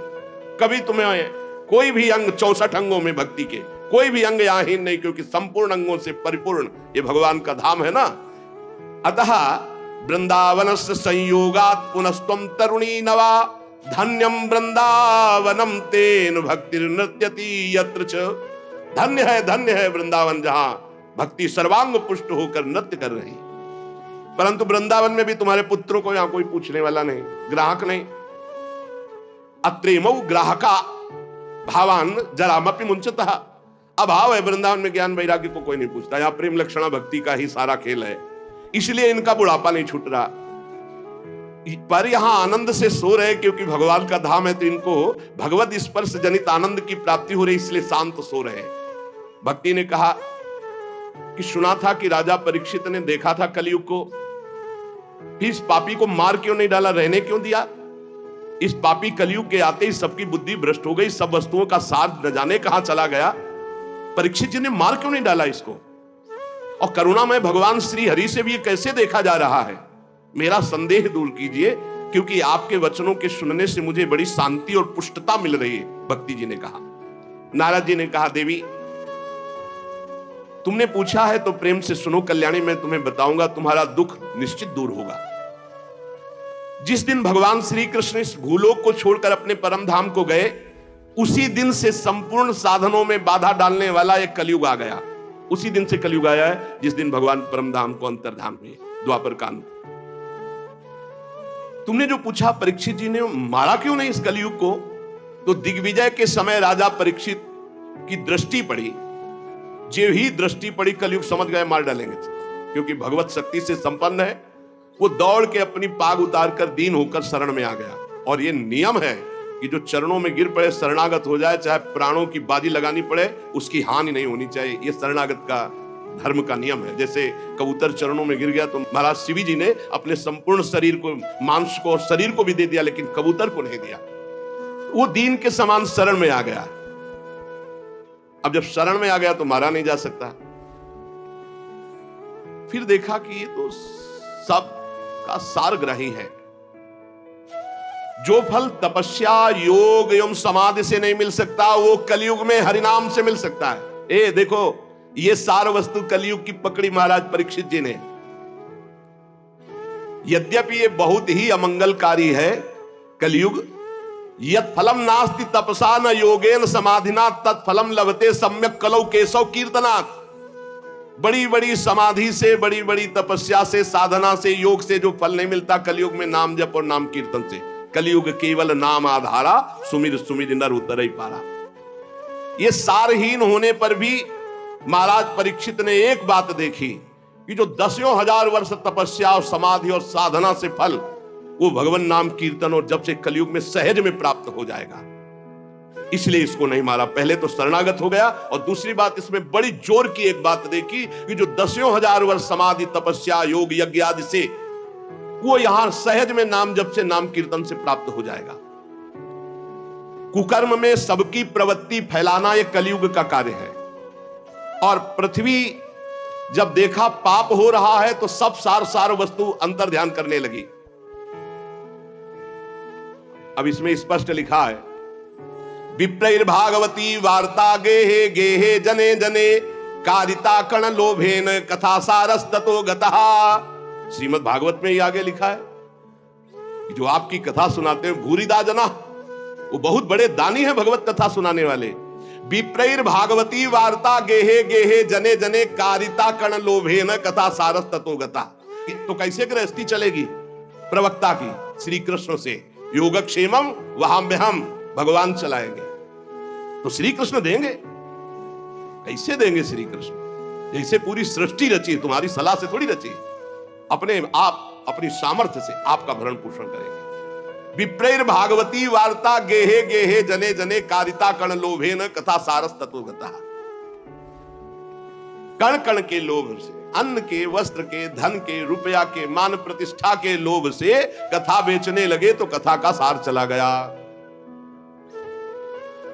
कभी तुम्हें कोई भी अंग, 64 अंगों में भक्ति के कोई भी अंग यहां हीन नहीं, क्योंकि संपूर्ण अंगों से परिपूर्ण ये भगवान का धाम है ना। अतः वृंदावनस्य संयोगात् पुनस्त्वं तरुणी नवा, धन्यम वृंदावनम तेन भक्तिर्नृत्यति यत्र च। धन्य है वृंदावन, जहां भक्ति सर्वांग पुष्ट होकर नृत्य कर रही। परंतु वृंदावन में भी तुम्हारे पुत्रों को यहां कोई पूछने वाला नहीं, ग्राहक नहीं। अत्रेमौ ग्राहका भावान जरामपि मुंचतः। अभाव है वृंदावन में, ज्ञान वैराग्य को कोई नहीं पूछता। यहां प्रेम लक्षणा भक्ति का ही सारा खेल है, इसलिए इनका बुढ़ापा नहीं छूट रहा। पर यहां आनंद से सो रहे, क्योंकि भगवान का धाम है तो इनको भगवत स्पर्श जनित आनंद की प्राप्ति हो रही, इसलिए शांत सो रहे। भक्ति ने कहा कि सुना था कि राजा परीक्षित ने देखा था कलयुग को, फिर इस पापी को मार क्यों नहीं डाला, रहने क्यों दिया? इस पापी कलयुग के आते ही सबकी बुद्धि भ्रष्ट हो गई, सब वस्तुओं का सार न जाने कहां चला गया। परीक्षित जी ने मार क्यों नहीं डाला इसको? और करुणामय भगवान श्री हरि से भी ये कैसे देखा जा रहा है? मेरा संदेह दूर कीजिए, क्योंकि आपके वचनों के सुनने से मुझे बड़ी शांति और पुष्टता मिल रही है। भक्ति जी ने कहा। नारद जी ने कहा देवी, तुमने पूछा है तो प्रेम से सुनो कल्याणी, मैं तुम्हें बताऊंगा, तुम्हारा दुख निश्चित दूर होगा। जिस दिन भगवान श्री कृष्ण इस भूलोक को छोड़कर अपने परम धाम को गए, उसी दिन से संपूर्ण साधनों में बाधा डालने वाला एक कलयुग आ गया। उसी दिन से कलयुग आया है जिस दिन भगवान परम धाम को अंतर्धाम हुए, द्वापर काल। तुमने जो पूछा परीक्षित जी ने मारा क्यों नहीं इस कलयुग को, तो दिग्विजय के समय राजा परीक्षित की दृष्टि पड़ी, जो ही दृष्टि पड़ी कलयुग समझ गए मार डालेंगे, क्योंकि भगवत शक्ति से संपन्न है। वो दौड़ के अपनी पाग उतार कर दीन होकर शरण में आ गया। और ये नियम है कि जो चरणों में गिर पड़े, शरणागत हो जाए, चाहे प्राणों की बाजी लगानी पड़े, उसकी हानि नहीं होनी चाहिए। ये शरणागत का धर्म का नियम है। जैसे कबूतर चरणों में गिर गया तो महाराज शिवी जी ने अपने संपूर्ण शरीर को, मांस को और शरीर को भी दे दिया, लेकिन कबूतर को नहीं दिया। वो दीन के समान शरण में आ गया। अब जब शरण में आ गया तो मारा नहीं जा सकता। फिर देखा कि ये तो सब का सारग्राही है। जो फल तपस्या, योग एवं समाधि से नहीं मिल सकता, वो कलयुग में हरिनाम से मिल सकता है। ए देखो, ये सार वस्तु कलयुग की पकड़ी महाराज परीक्षित जी ने। यद्यपि ये बहुत ही अमंगलकारी है कलयुग। यत् फलम नास्ति तपसा न योगेन समाधिना तत्फलम लभते सम्यक कलौ केशव कीर्तनात्। बड़ी बड़ी समाधि से, बड़ी बड़ी तपस्या से, साधना से, योग से जो फल नहीं मिलता कलयुग में, नाम जप और नाम कीर्तन से। कलयुग केवल नाम आधारा, सुमिर सुमिर नर उतर ही पारा। ये सारहीन होने पर भी महाराज परीक्षित ने एक बात देखी कि जो 10,000 वर्ष तपस्या और समाधि और साधना से फल, वो भगवान नाम कीर्तन और जब से कलयुग में सहज में प्राप्त हो जाएगा, इसलिए इसको नहीं मारा। पहले तो शरणागत हो गया, और दूसरी बात इसमें बड़ी जोर की एक बात देखी कि जो 10,000 वर्ष समाधि तपस्या योग यज्ञ आदि से, वो यहां सहज में नाम जप से नाम कीर्तन से प्राप्त हो जाएगा। कुकर्म में सबकी प्रवृत्ति फैलाना यह कलयुग का कार्य है, और पृथ्वी जब देखा पाप हो रहा है तो सब सार वस्तु अंतर ध्यान करने लगी। अब इसमें स्पष्ट लिखा है, विप्रैर्भागवती वार्ता गेहे गेहे जने जने कारिता कण लोभेन कथा सारस्ततो गतः। श्रीमद् भागवत में ही आगे लिखा है कि जो आपकी कथा सुनाते हैं भूरिदा जना, वो बहुत बड़े दानी है भगवत कथा सुनाने वाले। विप्रैर्भागवती वार्ता गेहे गेहे जने जने कारिता कण लोभेन कथा सारस्ततो गतः। तो कैसे गृहस्थी चलेगी प्रवक्ता की? श्री कृष्ण से योगक्षेमम वहाम्यहम, भगवान चलाएंगे तो श्री कृष्ण देंगे। कैसे देंगे श्री कृष्ण? जैसे पूरी सृष्टि रची, तुम्हारी सलाह से थोड़ी रची, अपने आप अपनी सामर्थ्य से आपका भरण पोषण करेंगे। विप्रैर्भागवती वार्ता गेहे गेहे जने जने कारिता कण लोभेन कथा सारस्ततो गतः। कण कण के लोभ से, अन्न के, वस्त्र के, धन के, रुपया के, मान प्रतिष्ठा के लोभ से कथा बेचने लगे तो कथा का सार चला गया।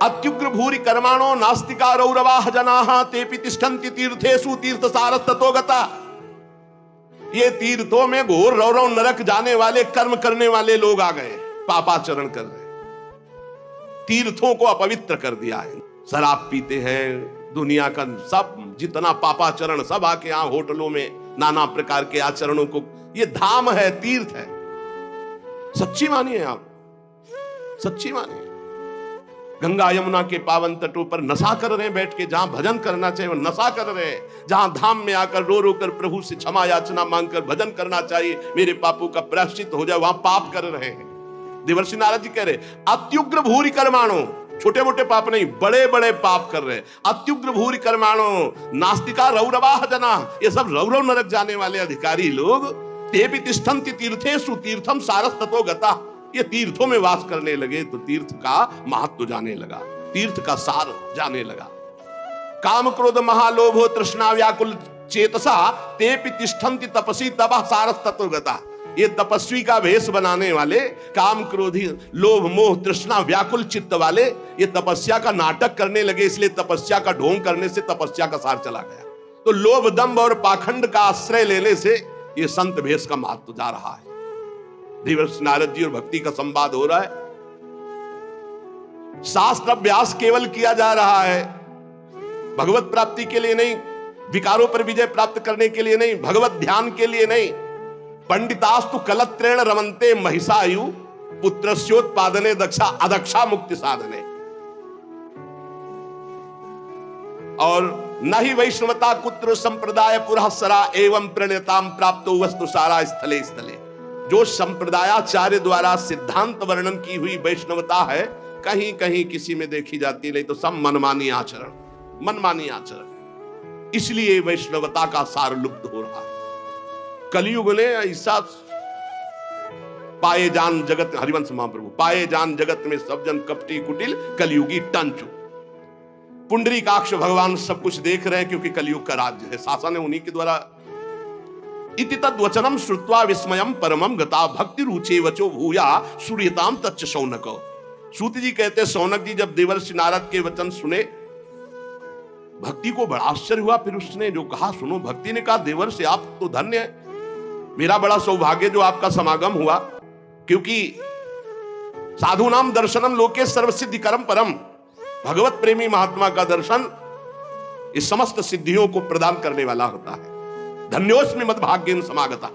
अत्युग्र भूरि कर्माणो नास्तिका रौरवाः जनाः तेपि तिष्ठन्ति तीर्थेषु तीर्थसारस्ततो गतः। ये तीर्थों में घोर रौरव नरक जाने वाले कर्म करने वाले लोग आ गए, पापाचरण कर रहे, तीर्थों को अपवित्र कर दिया है। शराब पीते हैं, दुनिया का सब जितना पापाचरण सब आके यहां होटलों में नाना प्रकार के आचरणों को, ये धाम है, तीर्थ है। सच्ची मानिए आप, सच्ची मानिए। गंगा यमुना के पावन तटों पर नशा कर रहे हैं बैठ के, जहां भजन करना चाहिए वो नशा कर रहे हैं। जहां धाम में आकर रो रो कर प्रभु से क्षमा याचना मांगकर भजन करना चाहिए, मेरे पापों का प्रायश्चित हो जाए, वहां पाप कर रहे हैं। देवर्षि नारद जी कह रहे अत्युग्र भूरि कर्माणो, छोटे मोटे पाप नहीं, बड़े बड़े पाप कर रहे हैं। अत्युग्र भूरि कर्माणो नास्तिका रौरवाः जना, ये सब रौरव नरक जाने वाले अधिकारी लोग। तेपि तिष्ठन्ति तीर्थेषु तीर्थम सारस्ततो गतः, ये तीर्थों में वास करने लगे तो तीर्थ का महत्व जाने लगा, तीर्थ का सार जाने लगा। काम क्रोध महालोभो तृष्णा व्याकुल चेतसा तेपि तिष्ठन्ति तपसी तपः सारस्ततो गतः। ये तपस्वी का भेष बनाने वाले, काम क्रोधी लोभ मोह तृष्णा व्याकुल चित्त वाले, ये तपस्या का नाटक करने लगे, इसलिए तपस्या का ढोंग करने से तपस्या का सार चला गया। तो लोभ दंभ और पाखंड का आश्रय लेने से ये संत भेष का महत्व जा रहा है। देवर्षि नारद जी और भक्ति का संवाद हो रहा है। शास्त्र अभ्यास केवल किया जा रहा है, भगवत प्राप्ति के लिए नहीं, विकारों पर विजय प्राप्त करने के लिए नहीं, भगवत ध्यान के लिए नहीं। पंडितास्तु कलत्रेण रमन्ते महिषायु पुत्रस्योत्पादने दक्षा अदक्षा मुक्ति साधने। और न ही वैष्णवता कुत्र संप्रदाय पुरःसरा एवं प्रणेताम प्राप्तो वस्तु सारा स्थले स्थले। जो संप्रदायाचार्य द्वारा सिद्धांत वर्णन की हुई वैष्णवता है, कहीं कहीं किसी में देखी जाती, नहीं तो सब मनमानी आचरण, मनमानी आचरण। इसलिए वैष्णवता का सार लुप्त हो रहा है। कलयुग ने ऐसा पाए जान जगत, हरिवंश महाप्रभु, पाए जान जगत में सब जन कपटी कुटिल कलयुगी टंचु। पुंडरीकाक्ष भगवान सब कुछ देख रहे हैं क्योंकि कलयुग का राज्य है, शासन है उन्हीं के द्वारा। इति तद्वचनम श्रुत्वा विस्मयम परमम गता भक्ति रुचे वचो भूया सूर्यताम तच्च शौनको। सूत जी कहते, शौनक जी जब देवर्षि नारद के वचन सुने, भक्ति को बड़ा आश्चर्य हुआ। फिर उसने जो कहा सुनो, भक्ति ने कहा देवर्षि आप तो धन्य है, मेरा बड़ा सौभाग्य जो आपका समागम हुआ, क्योंकि साधु नाम दर्शनम लोके सर्वसिद्धि करम परम। भगवत प्रेमी महात्मा का दर्शन इस समस्त सिद्धियों को प्रदान करने वाला होता है। धन्योस्मि मद भाग्येन समागता।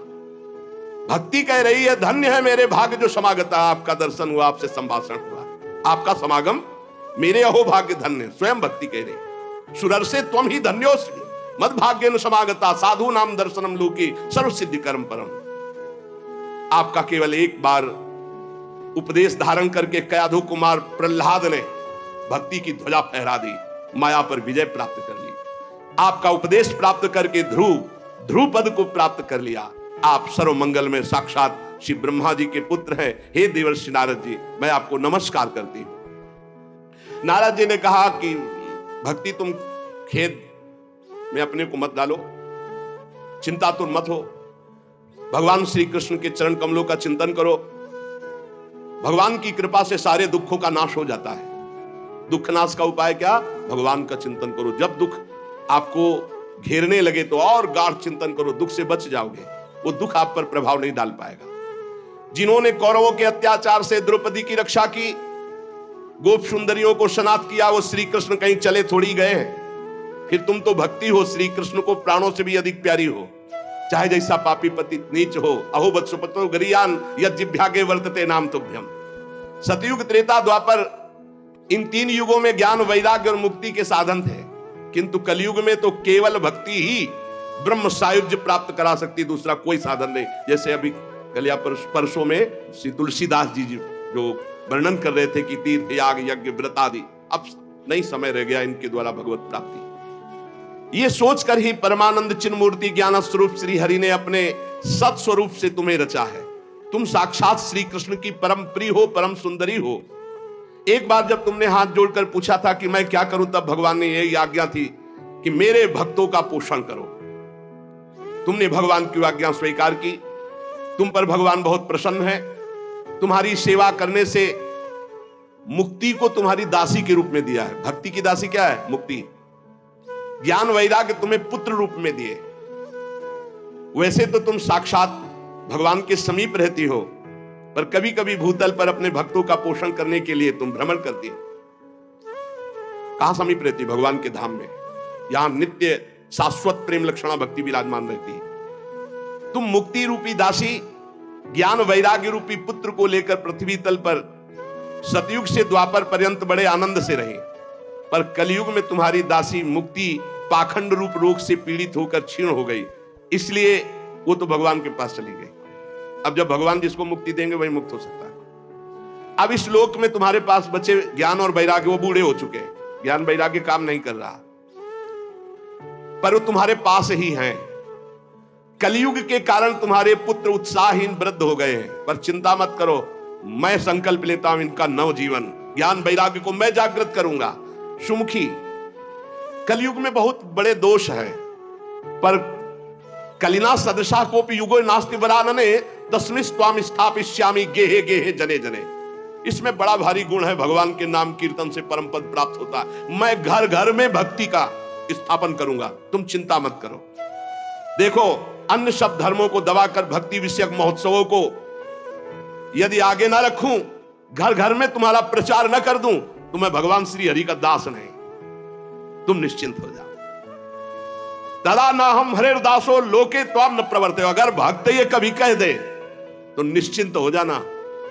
भक्ति कह रही है धन्य है मेरे भाग्य जो समागता, आपका दर्शन हुआ, आपसे संभाषण हुआ, आपका समागम मेरे अहो भाग्य धन्य। स्वयं भक्ति कह रही, सुरर्षे त्वम ही धन्योस्मि मद भाग्येन समागता साधु नाम दर्शनम लोके सर्व सिद्धि कर्म परम। आपका केवल एक बार उपदेश धारण करके कयाधु कुमार प्रहलाद ने भक्ति की ध्वजा फहरा दी, माया पर विजय प्राप्त कर ली। आपका उपदेश प्राप्त करके ध्रुव पद को प्राप्त कर लिया। आप सर्व मंगल में साक्षात श्री ब्रह्मा जी के पुत्र हैं। हे देवर्षि नारद जी, मैं आपको नमस्कार करती हूं। नारद जी ने कहा कि भक्ति तुम खेद में अपने को मत डालो, चिंता तुम मत हो, भगवान श्री कृष्ण के चरण कमलों का चिंतन करो। भगवान की कृपा से सारे दुखों का नाश हो जाता है। दुख नाश का उपाय क्या? भगवान का चिंतन करो। जब दुख आपको घेरने लगे तो और गाढ़ चिंतन करो, दुख से बच जाओगे। वो दुख आप पर प्रभाव नहीं डाल पाएगा। जिन्होंने कौरवों के अत्याचार से द्रौपदी की रक्षा की, गोप सुंदरियों को सनाथ किया, वो श्री कृष्ण कहीं चले थोड़ी गए हैं। फिर तुम तो भक्ति हो, श्री कृष्ण को प्राणों से भी अधिक प्यारी हो, चाहे जैसा पापी पति नीच हो। अहो वत्सुपतो गरियान यज्जिभ्यागे वर्तते नाम तुभ्यम। सतयुग, त्रेता, द्वापर, इन 3 युगों में ज्ञान, वैराग्य और मुक्ति के साधन थे, किंतु कलयुग में तो केवल भक्ति ही ब्रह्म सायुज्य प्राप्त करा सकती, दूसरा कोई साधन नहीं। जैसे अभी कलिया परसों में श्री तुलसीदास जी जो वर्णन कर रहे थे कि तीर्थ, याग, यज्ञ, व्रत आदि, अब नहीं समय रह गया इनके द्वारा भगवत प्राप्ति। ये सोचकर ही परमानंद चिन्ह मूर्ति ज्ञान स्वरूप श्री हरि ने अपने सत स्वरूप से तुम्हें रचा है। तुम साक्षात श्री कृष्ण की परम प्रिय हो, परम सुंदरी हो। एक बार जब तुमने हाथ जोड़कर पूछा था कि मैं क्या करूं, तब भगवान ने यही आज्ञा थी कि मेरे भक्तों का पोषण करो। तुमने भगवान की आज्ञा स्वीकार की। तुम पर भगवान बहुत प्रसन्न है। तुम्हारी सेवा करने से मुक्ति को तुम्हारी दासी के रूप में दिया है। भक्ति की दासी क्या है? मुक्ति। ज्ञान वैराग्य तुम्हें पुत्र रूप में दिए। वैसे तो तुम साक्षात भगवान के समीप रहती हो, पर कभी कभी भूतल पर अपने भक्तों का पोषण करने के लिए तुम भ्रमण करती हो। कहां समीप रहती? भगवान के धाम में। यहां नित्य शाश्वत प्रेम लक्षणा भक्ति विराजमान रहती है। तुम मुक्ति रूपी दासी, ज्ञान वैराग्य रूपी पुत्र को लेकर पृथ्वी तल पर सतयुग से द्वापर पर्यंत बड़े आनंद से रहे, पर कलयुग में तुम्हारी दासी मुक्ति पाखंड रूप रोग से पीड़ित होकर क्षीण हो गई, इसलिए वो तो भगवान के पास चली गई। अब जब भगवान जिसको मुक्ति देंगे वही मुक्त हो सकता है। अब इस लोक में तुम्हारे पास बचे ज्ञान और वैराग्य, वो बूढ़े हो चुके हैं, ज्ञान वैराग्य काम नहीं कर रहा, पर वो तुम्हारे पास ही हैं। कलयुग के कारण तुम्हारे पुत्र उत्साहहीन वृद्ध हो गए हैं, पर चिंता मत करो, मैं संकल्प लेता हूं इनका नव जीवन, ज्ञान वैराग्य को मैं जागृत करूंगा। सुमुखी, कलयुग में बहुत बड़े दोष हैं, पर कलिना सदृशा कोपि युगो नास्ति वरानने तस्मिस्त्वाम स्थापिष्यामि गेहे गेहे जने जने। इसमें बड़ा भारी गुण है। भगवान के नाम कीर्तन से परम पद प्राप्त होता है। मैं घर घर में भक्ति का स्थापन करूंगा, तुम चिंता मत करो। देखो, अन्य सब धर्मों को दबाकर भक्ति विषयक महोत्सवों को यदि आगे ना रखूं, घर घर में तुम्हारा प्रचार न कर दूं, तो मैं भगवान श्री हरि का दास नहीं। तुम निश्चिंत हो जाओ। तदा ना हम हरे दासो लोके त्वाम न प्रवर्ते। अगर भक्त ये कभी कह दे तो निश्चिंत हो जाना,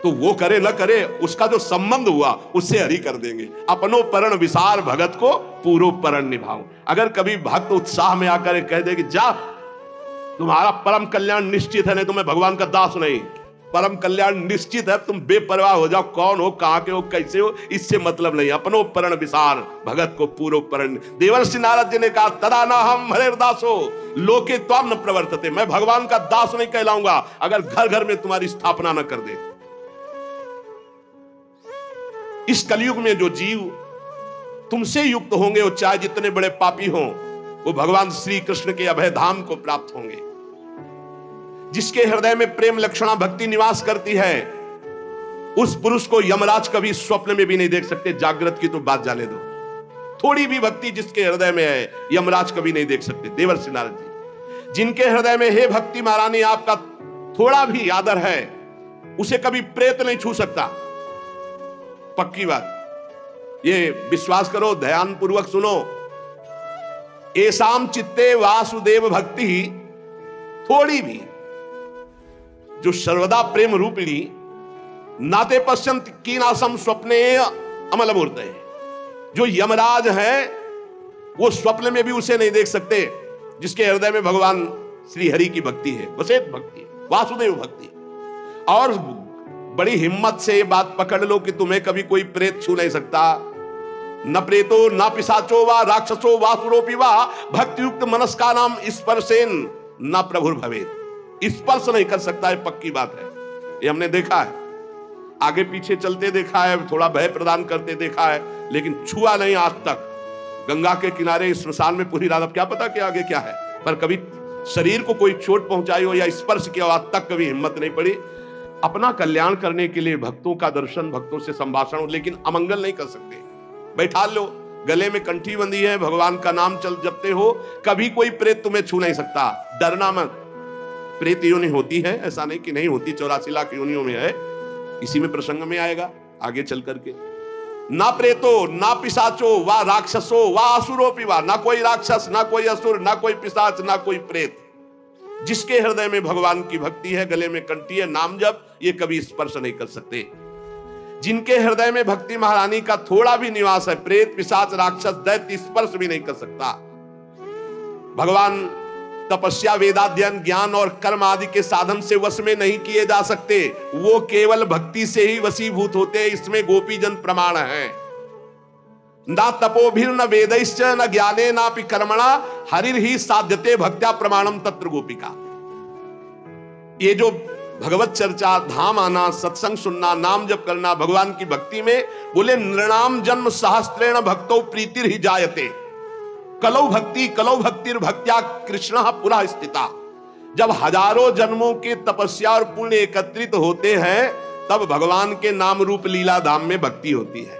तो वो करे न करे, उसका जो संबंध हुआ उससे हरि कर देंगे। अपनो परण विसार भगत को पूरो परण निभाओ। अगर कभी भक्त उत्साह में आकर कह दे कि जा तुम्हारा परम कल्याण निश्चित है, नहीं तो मैं भगवान का दास नहीं, परम कल्याण निश्चित है, तुम बेपरवाह हो जाओ, कौन हो, कहां के हो, कैसे हो, इससे मतलब नहीं। अपनो परण विसार भगत को पूरो परण। देवर्षि नारद जी ने कहा तदा ना हम हरे दासो लोके त्वाम न प्रवर्तते। मैं भगवान का दास नहीं कहलाऊंगा अगर घर घर में तुम्हारी स्थापना न कर दे। इस कलयुग में जो जीव तुमसे युक्त होंगे, वो चाहे जितने बड़े पापी हों, वो भगवान श्री कृष्ण के अभय धाम को प्राप्त होंगे। जिसके हृदय में प्रेम लक्षणा भक्ति निवास करती है, उस पुरुष को यमराज कभी स्वप्न में भी नहीं देख सकते। जागृत की तो बात जाने दो, थोड़ी भी भक्ति जिसके हृदय में है, यमराज कभी नहीं देख सकते। देवर्षि नारद जी, जिनके हृदय में हे भक्ति महारानी आपका थोड़ा भी आदर है, उसे कभी प्रेत नहीं छू सकता। पक्की बात, ये विश्वास करो, ध्यान पूर्वक सुनो। एसाम चित्ते वासुदेव भक्ति, थोड़ी भी जो सर्वदा प्रेम रूपिणी नाते पश्यंत कीनासम स्वप्ने अमल मूर्त है। जो यमराज है वो स्वप्न में भी उसे नहीं देख सकते, जिसके हृदय में भगवान श्री हरि की भक्ति है, वसेत भक्ति, वासुदेव भक्ति। और बड़ी हिम्मत से ये बात पकड़ लो कि तुम्हें कभी कोई प्रेत छू नहीं सकता, न प्रेतो न पिशाचो वा राक्षसो वासुरोपि वा भक्तियुक्त मनस्का नाम स्पर्शेन न प्रभुर भवेत। स्पर्श नहीं कर सकता है, पक्की बात है, ये हमने देखा है, आगे पीछे चलते देखा है, थोड़ा भय प्रदान करते देखा है, लेकिन छुआ नहीं आज तक। गंगा के किनारे स्मशान में पूरी रात, अब क्या पता कि आगे क्या है, पर कभी शरीर को कोई चोट पहुंचाई हो या स्पर्श किया हो, आज तक कभी हिम्मत नहीं पड़ी। अपना कल्याण करने के लिए भक्तों का दर्शन, भक्तों से संभाषण हो, लेकिन अमंगल नहीं कर सकते। बैठा लो, गले में कंठी बंदी है, भगवान का नाम चल जपते हो, कभी कोई प्रेत तुम्हें छू नहीं सकता, डरना मत। प्रेत योनि होती है, ऐसा नहीं कि नहीं होती, 84 लाख योनियों में है, इसी में प्रसंग में आएगा आगे चल करके। ना प्रेतो ना पिशाचो वा राक्षसो वा असुरोपि वा, ना कोई राक्षस ना कोई असुर ना कोई पिशाच ना कोई प्रेत, जिसके हृदय में भगवान की भक्ति है, गले में कंठी है, नाम जप, ये कभी स्पर्श नहीं कर सकते। जिनके हृदय में भक्ति महारानी का थोड़ा भी निवास है, प्रेत पिशाच राक्षस दैत्य स्पर्श भी नहीं कर सकता। भगवान तपस्या वेदाध्ययन ज्ञान और कर्म आदि के साधन से वश में नहीं किए जा सकते, वो केवल भक्ति से ही वशीभूत होते हैं, इसमें गोपीजन प्रमाण है। ना तपोभिर न वेदैश्च न ज्ञाने नापि कर्मणा हरिर ही साध्यते भक्त्या प्रमाणम तत्र गोपिका। ये जो भगवत चर्चा, धाम आना, सत्संग सुनना, नाम जप करना, भगवान की भक्ति में, बोले नृणाम जन्म सहस्त्रेण भक्तौ प्रीतिर ही जायते कलौ भक्तिर भक्त्या कृष्ण पुनः स्थिता। जब हजारों जन्मों के तपस्या और पुण्य एकत्रित होते हैं, तब भगवान के नाम रूप लीला धाम में भक्ति होती है।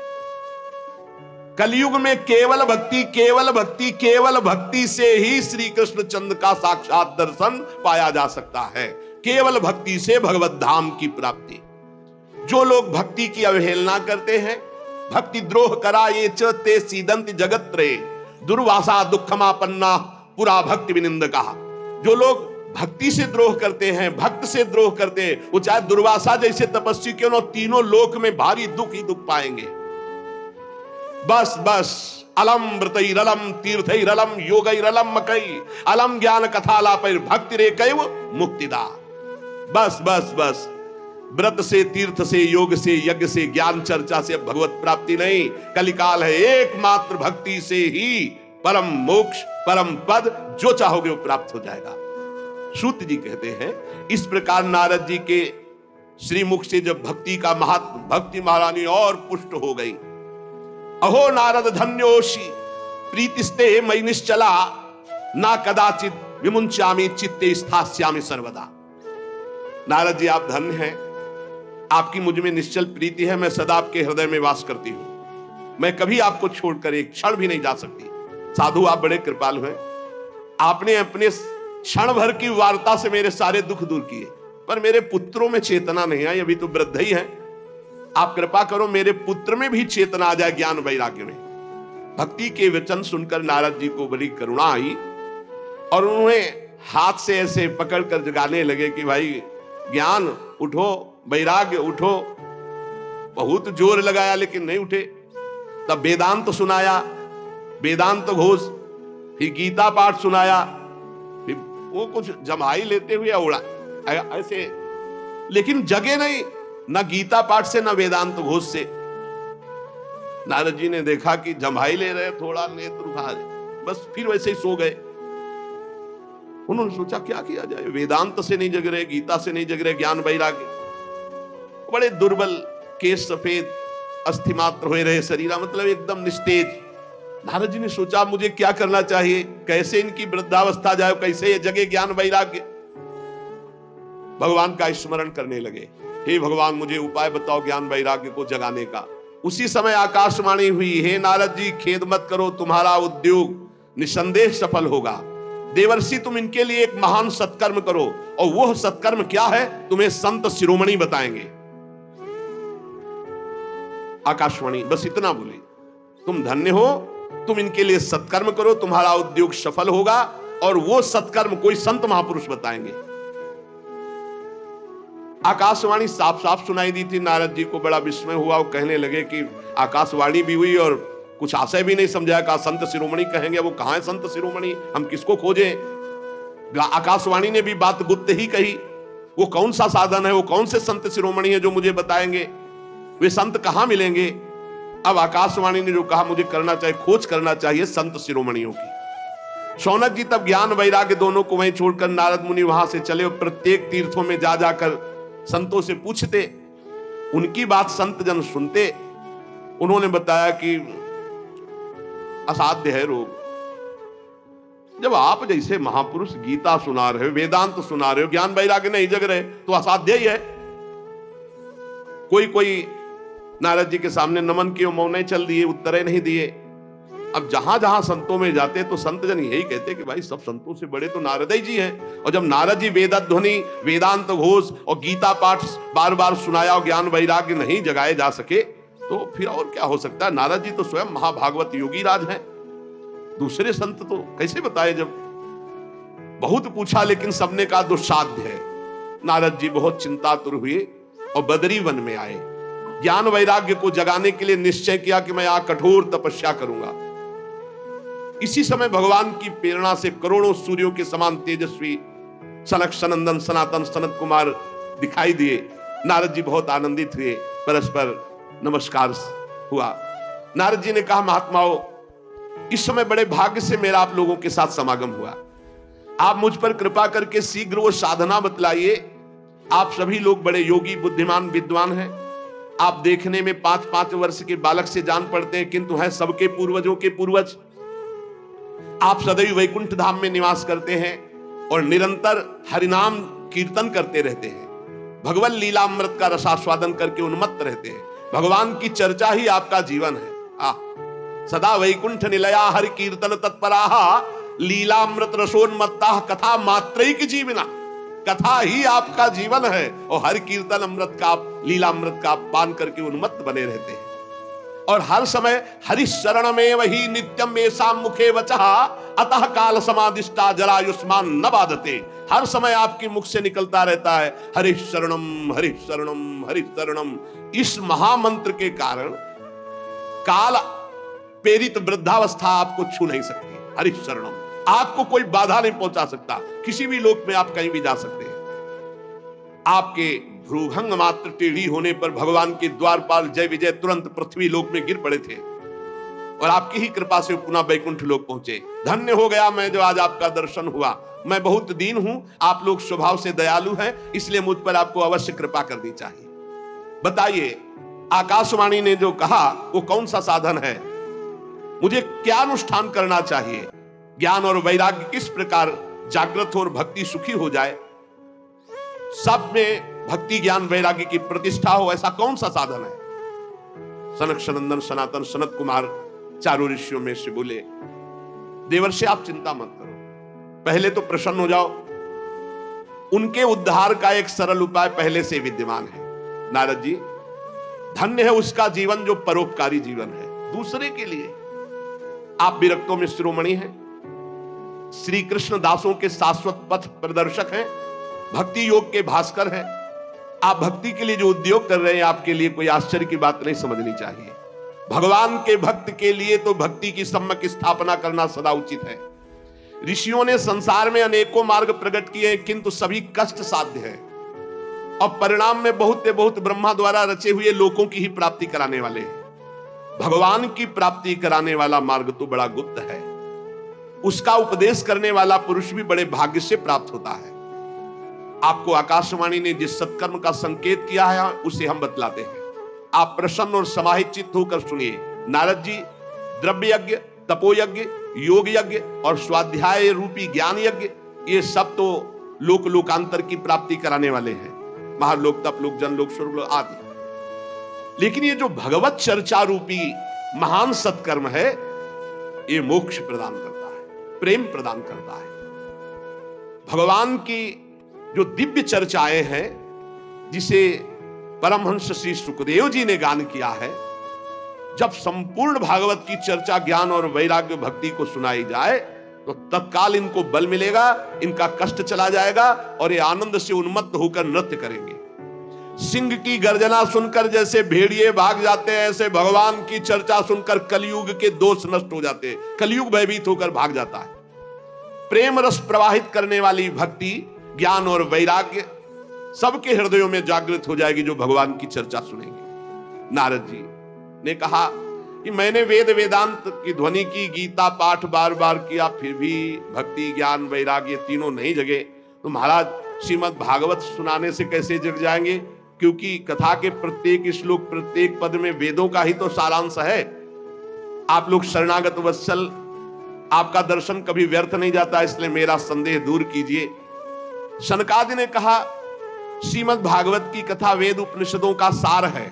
कलयुग में केवल भक्ति केवल भक्ति केवल भक्ति से ही श्री कृष्ण चंद्र का साक्षात दर्शन पाया जा सकता है। केवल भक्ति से भगवत धाम की प्राप्ति। जो लोग भक्ति की अवहेलना करते हैं, भक्ति द्रोह करा ये च ते सीदंत जगत रे दुर्वासा दुखमापन्ना पुरा भक्ति विनिंदका। जो लोग भक्ति से द्रोह करते हैं, भक्त से द्रोह करते हैं, वो चाहे दुर्वासा जैसे तपस्वी क्यों न, तीनों लोक में भारी दुख ही दुख पाएंगे। बस बस अलम व्रतैरलम तीर्थैरलम योगैरलम मकई अलम ज्ञान कथालापैर भक्ति रे कैव मुक्तिदा। बस बस बस व्रत से, तीर्थ से, योग से, यज्ञ से, ज्ञान चर्चा से भगवत प्राप्ति नहीं। कलिकाल है, एकमात्र भक्ति से ही परम मोक्ष, परम पद जो चाहोगे वो प्राप्त हो जाएगा। सूत जी कहते हैं, इस प्रकार नारद जी के श्रीमुख से जब भक्ति का महात्म, भक्ति महारानी और पुष्ट हो गई। अहो नारद धन्योषि प्रीतिस्ते मयि निश्चला ना कदाचित विमुंचामि चित्ते स्थास्यामि सर्वदा। नारद जी आप धन्य हैं, आपकी मुझ में निश्चल प्रीति है, मैं सदा आपके हृदय में वास करती हूं, मैं कभी आपको छोड़कर एक क्षण भी नहीं जा सकती। साधु आप बड़े कृपालु हैं, आपने अपने क्षण भर की वार्ता से मेरे सारे दुख दूर किए, पर मेरे पुत्रों में चेतना नहीं आई, अभी तो वृद्ध ही है। आप कृपा करो मेरे पुत्र में भी चेतना आ जाए, ज्ञान वैराग्य में। भक्ति के वचन सुनकर नारद जी को बड़ी करुणा आई और उन्होंने हाथ से ऐसे पकड़कर जगाने लगे कि भाई ज्ञान उठो, वैराग्य उठो। बहुत जोर लगाया लेकिन नहीं उठे। तब वेदांत सुनाया, वेदांत घोष, फिर गीता पाठ सुनाया, फिर वो कुछ जमाई लेते हुए उड़ा ऐसे, लेकिन जगे नहीं, ना गीता पाठ से ना वेदांत घोष से। नारद जी ने देखा कि जमाई ले रहे, थोड़ा नेत्र उठा रहे, बस फिर वैसे ही सो गए। उन्होंने सोचा क्या किया जाए, वेदांत से नहीं जग रहे, गीता से नहीं जग रहे, ज्ञान वैराग्य, बड़े दुर्बल, केश सफेद, अस्थि मात्र हुए रहे शरीरा, मतलब एकदम निस्तेज। नारद जी ने सोचा मुझे क्या करना चाहिए, कैसे इनकी वृद्धावस्था जाए, कैसे ये जगे ज्ञान वैराग्य। भगवान का स्मरण करने लगे, हे भगवान मुझे उपाय बताओ ज्ञान वैराग्य को जगाने का। उसी समय आकाशवाणी हुई, हे नारद जी खेद मत करो, तुम्हारा उद्योग निसंदेह सफल होगा। देवर्षि तुम इनके लिए एक महान सत्कर्म करो, और वह सत्कर्म क्या है तुम्हें संत शिरोमणि बताएंगे। आकाशवाणी बस इतना बोली, तुम धन्य हो, तुम इनके लिए सत्कर्म करो, तुम्हारा उद्योग सफल होगा, और वो सत्कर्म कोई संत महापुरुष बताएंगे। आकाशवाणी साफ साफ सुनाई दी थी। नारद जी को बड़ा विस्मय हुआ, वो कहने लगे कि आकाशवाणी भी हुई और कुछ आशय भी नहीं समझाया, कहा संत शिरोमणि कहेंगे, वो कहां है संत शिरोमणि, हम किसको खोजें। आकाशवाणी ने भी बात गुप्त ही कही, वो कौन सा साधन है, वो कौन से संत शिरोमणि है जो मुझे बताएंगे, वे संत कहां मिलेंगे। अब आकाशवाणी ने जो कहा मुझे करना चाहिए, खोज करना चाहिए संत शिरोमणियों की। शौनक जी तब ज्ञान वैराग्य दोनों को वहीं छोड़कर नारद मुनि वहां से चले और प्रत्येक तीर्थों में जा जाकर संतों से पूछते, उनकी बात संत जन सुनते। उन्होंने बताया कि असाध्य है रोग। जब आप जैसे महापुरुष गीता सुना रहे हो, वेदांत सुना रहे हो, ज्ञान वैराग्य नहीं जग रहे, तो असाध्य ही है। कोई नारद जी के सामने नमन किए, मौन चल दिए, उत्तर नहीं दिए। अब जहां जहां संतों में जाते तो संत जन यही कहते कि भाई सब संतों से बड़े तो नारद जी हैं। और जब नारद जी वेदध्वनि, वेदांत घोष और गीता पाठ बार बार सुनाया और ज्ञान वैराग्य नहीं जगाए जा सके, तो फिर और क्या हो सकता है। नारद जी तो स्वयं महाभागवत योगी राज हैं, दूसरे संत तो कैसे बताए। जब बहुत पूछा लेकिन सबने कहा दुस्साध्य है। नारद जी बहुत चिंतातुर हुए और बदरी वन में आए। ज्ञान वैराग्य को जगाने के लिए निश्चय किया कि मैं यहां कठोर तपस्या करूंगा। इसी समय भगवान की प्रेरणा से करोड़ों सूर्यों के समान तेजस्वी सनक सनंदन सनातन सनत कुमार दिखाई दिए। नारद जी बहुत आनंदित हुए, परस्पर नमस्कार हुआ। नारद जी ने कहा, महात्माओं, इस समय बड़े भाग्य से मेरा आप लोगों के साथ समागम हुआ। आप मुझ पर कृपा करके शीघ्र वो साधना बतलाइए। आप सभी लोग बड़े योगी, बुद्धिमान, विद्वान हैं। आप देखने में 5-5 वर्ष के बालक से जान पड़ते हैं, किंतु हैं सबके पूर्वजों के पूर्वज। आप सदैव वैकुंठ धाम में निवास करते हैं और निरंतर हरिनाम कीर्तन करते रहते हैं। भगवान लीलामृत का रसास्वादन करके उन्मत्त रहते हैं। भगवान की चर्चा ही आपका जीवन है। सदा वैकुंठ निलया हरि कीर्तन तत्पराहा लीलामृत रसोन्मत्ता कथा मात्रैक जीवना। कथा ही आपका जीवन है और हर कीर्तन अमृत का, लीलामृत का पान करके उन्मत्त बने रहते हैं। और हर समय हरि शरण में वही नित्यम ऐसा मुखे वचहा अतः काल समादिष्टा जरायुष्मान न बाधते। हर समय आपके मुख से निकलता रहता है हरि शरणम हरि शरणम हरि शरणम। इस महामंत्र के कारण काल प्रेरित वृद्धावस्था आपको छू नहीं सकती। हरि शरणम, आपको कोई बाधा नहीं पहुंचा सकता। किसी भी लोक में आप कहीं भी जा सकते हैं। आपके भ्रूभंग मात्र टेढ़ी होने पर भगवान के द्वारपाल जय विजय तुरंत पृथ्वी लोक में गिर पड़े थे और आपकी ही कृपा से पुनः बैकुंठ लोक पहुंचे। धन्य हो गया मैं जो आज आपका दर्शन हुआ। मैं बहुत दीन हूं, आप लोग स्वभाव से दयालु हैं, इसलिए मुझ पर आपको अवश्य कृपा करनी चाहिए। बताइए, आकाशवाणी ने जो कहा वो कौन सा साधन है, मुझे क्या अनुष्ठान करना चाहिए, ज्ञान और वैराग्य किस प्रकार जागृत हो और भक्ति सुखी हो जाए, सब में भक्ति ज्ञान वैराग्य की प्रतिष्ठा हो, ऐसा कौन सा साधन है। सनक सनंदन सनातन सनत कुमार चारों ऋषियों में से बोले, देवर्षि आप चिंता मत करो, पहले तो प्रसन्न हो जाओ। उनके उद्धार का एक सरल उपाय पहले से विद्यमान है। नारद जी, धन्य है उसका जीवन जो परोपकारी जीवन है, दूसरे के लिए। आप विरक्तों में शिरोमणि हैं, श्री कृष्ण दासों के शाश्वत पथ प्रदर्शक हैं, भक्ति योग के भास्कर हैं। आप भक्ति के लिए जो उद्योग कर रहे हैं, आपके लिए कोई आश्चर्य की बात नहीं समझनी चाहिए। भगवान के भक्त के लिए तो भक्ति की सम्यक स्थापना करना सदा उचित है। ऋषियों ने संसार में अनेकों मार्ग प्रकट किए, किंतु सभी कष्ट साध्य है और परिणाम में बहुत ब्रह्मा द्वारा रचे हुए लोकों की ही प्राप्ति कराने वाले हैं। भगवान की प्राप्ति कराने वाला मार्ग तो बड़ा गुप्त है, उसका उपदेश करने वाला पुरुष भी बड़े भाग्य से प्राप्त होता है। आपको आकाशवाणी ने जिस सत्कर्म का संकेत किया है उसे हम बतलाते हैं। आप प्रसन्न और समाहित चित्त होकर सुनिए। नारद जी द्रव्य यज्ञ, तपोयज्ञ, योग यज्ञ और स्वाध्याय रूपी ज्ञान यज्ञ, ये सब तो लोक लोकांतर की प्राप्ति कराने वाले हैं, महालोक, तपलोक, जनलोक, स्वर्गलोक आदि। लेकिन ये जो भगवत चर्चा रूपी महान सत्कर्म है, ये मोक्ष प्रदान करता है, प्रेम प्रदान करता है। भगवान की जो दिव्य चर्चाएं हैं, जिसे परमहंस श्री सुखदेव जी ने गान किया है, जब संपूर्ण भागवत की चर्चा ज्ञान और वैराग्य भक्ति को सुनाई जाए तो तत्काल इनको बल मिलेगा, इनका कष्ट चला जाएगा और ये आनंद से उन्मत्त होकर नृत्य करेंगे। सिंह की गर्जना सुनकर जैसे भेड़िए भाग जाते हैं, ऐसे भगवान की चर्चा सुनकर कलयुग के दोष नष्ट हो जाते हैं, कलयुग भयभीत होकर भाग जाता है। प्रेम रस प्रवाहित करने वाली भक्ति, ज्ञान और वैराग्य सबके हृदयों में जागृत हो जाएगी जो भगवान की चर्चा सुनेंगे। नारद जी ने कहा, कि मैंने वेद वेदांत की ध्वनि की, गीता पाठ बार बार किया, फिर भी भक्ति ज्ञान वैराग्य तीनों नहीं जगे, तो महाराज श्रीमद् भागवत सुनाने से कैसे जग जाएंगे? क्योंकि कथा के प्रत्येक श्लोक प्रत्येक पद में वेदों का ही तो सारांश है। आप लोग शरणागत वत्सल, आपका दर्शन कभी व्यर्थ नहीं जाता, इसलिए मेरा संदेह दूर कीजिए। शनकादि ने कहा श्रीमद् भागवत की कथा वेद उपनिषदों का सार है,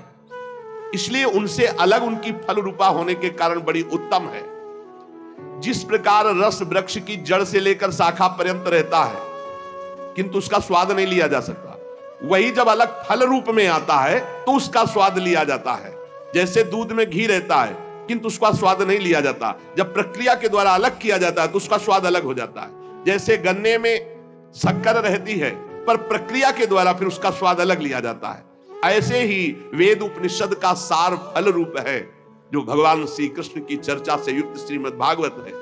इसलिए उनसे अलग उनकी फल रूपा होने के कारण बड़ी उत्तम है। जिस प्रकार रस वृक्ष की जड़ से लेकर शाखा पर्यंत रहता है किंतु उसका स्वाद नहीं लिया जा सकता, वही जब अलग फल रूप में आता है तो उसका स्वाद लिया जाता है। जैसे दूध में घी रहता है किंतु उसका स्वाद नहीं लिया जाता, जब प्रक्रिया के द्वारा अलग किया जाता है तो उसका स्वाद अलग हो जाता है। जैसे गन्ने में शक्कर रहती है पर प्रक्रिया के द्वारा फिर उसका स्वाद अलग लिया जाता है, ऐसे ही वेद उपनिषद का सार फल रूप है जो भगवान श्री कृष्ण की चर्चा से युक्त श्रीमद् भागवत है।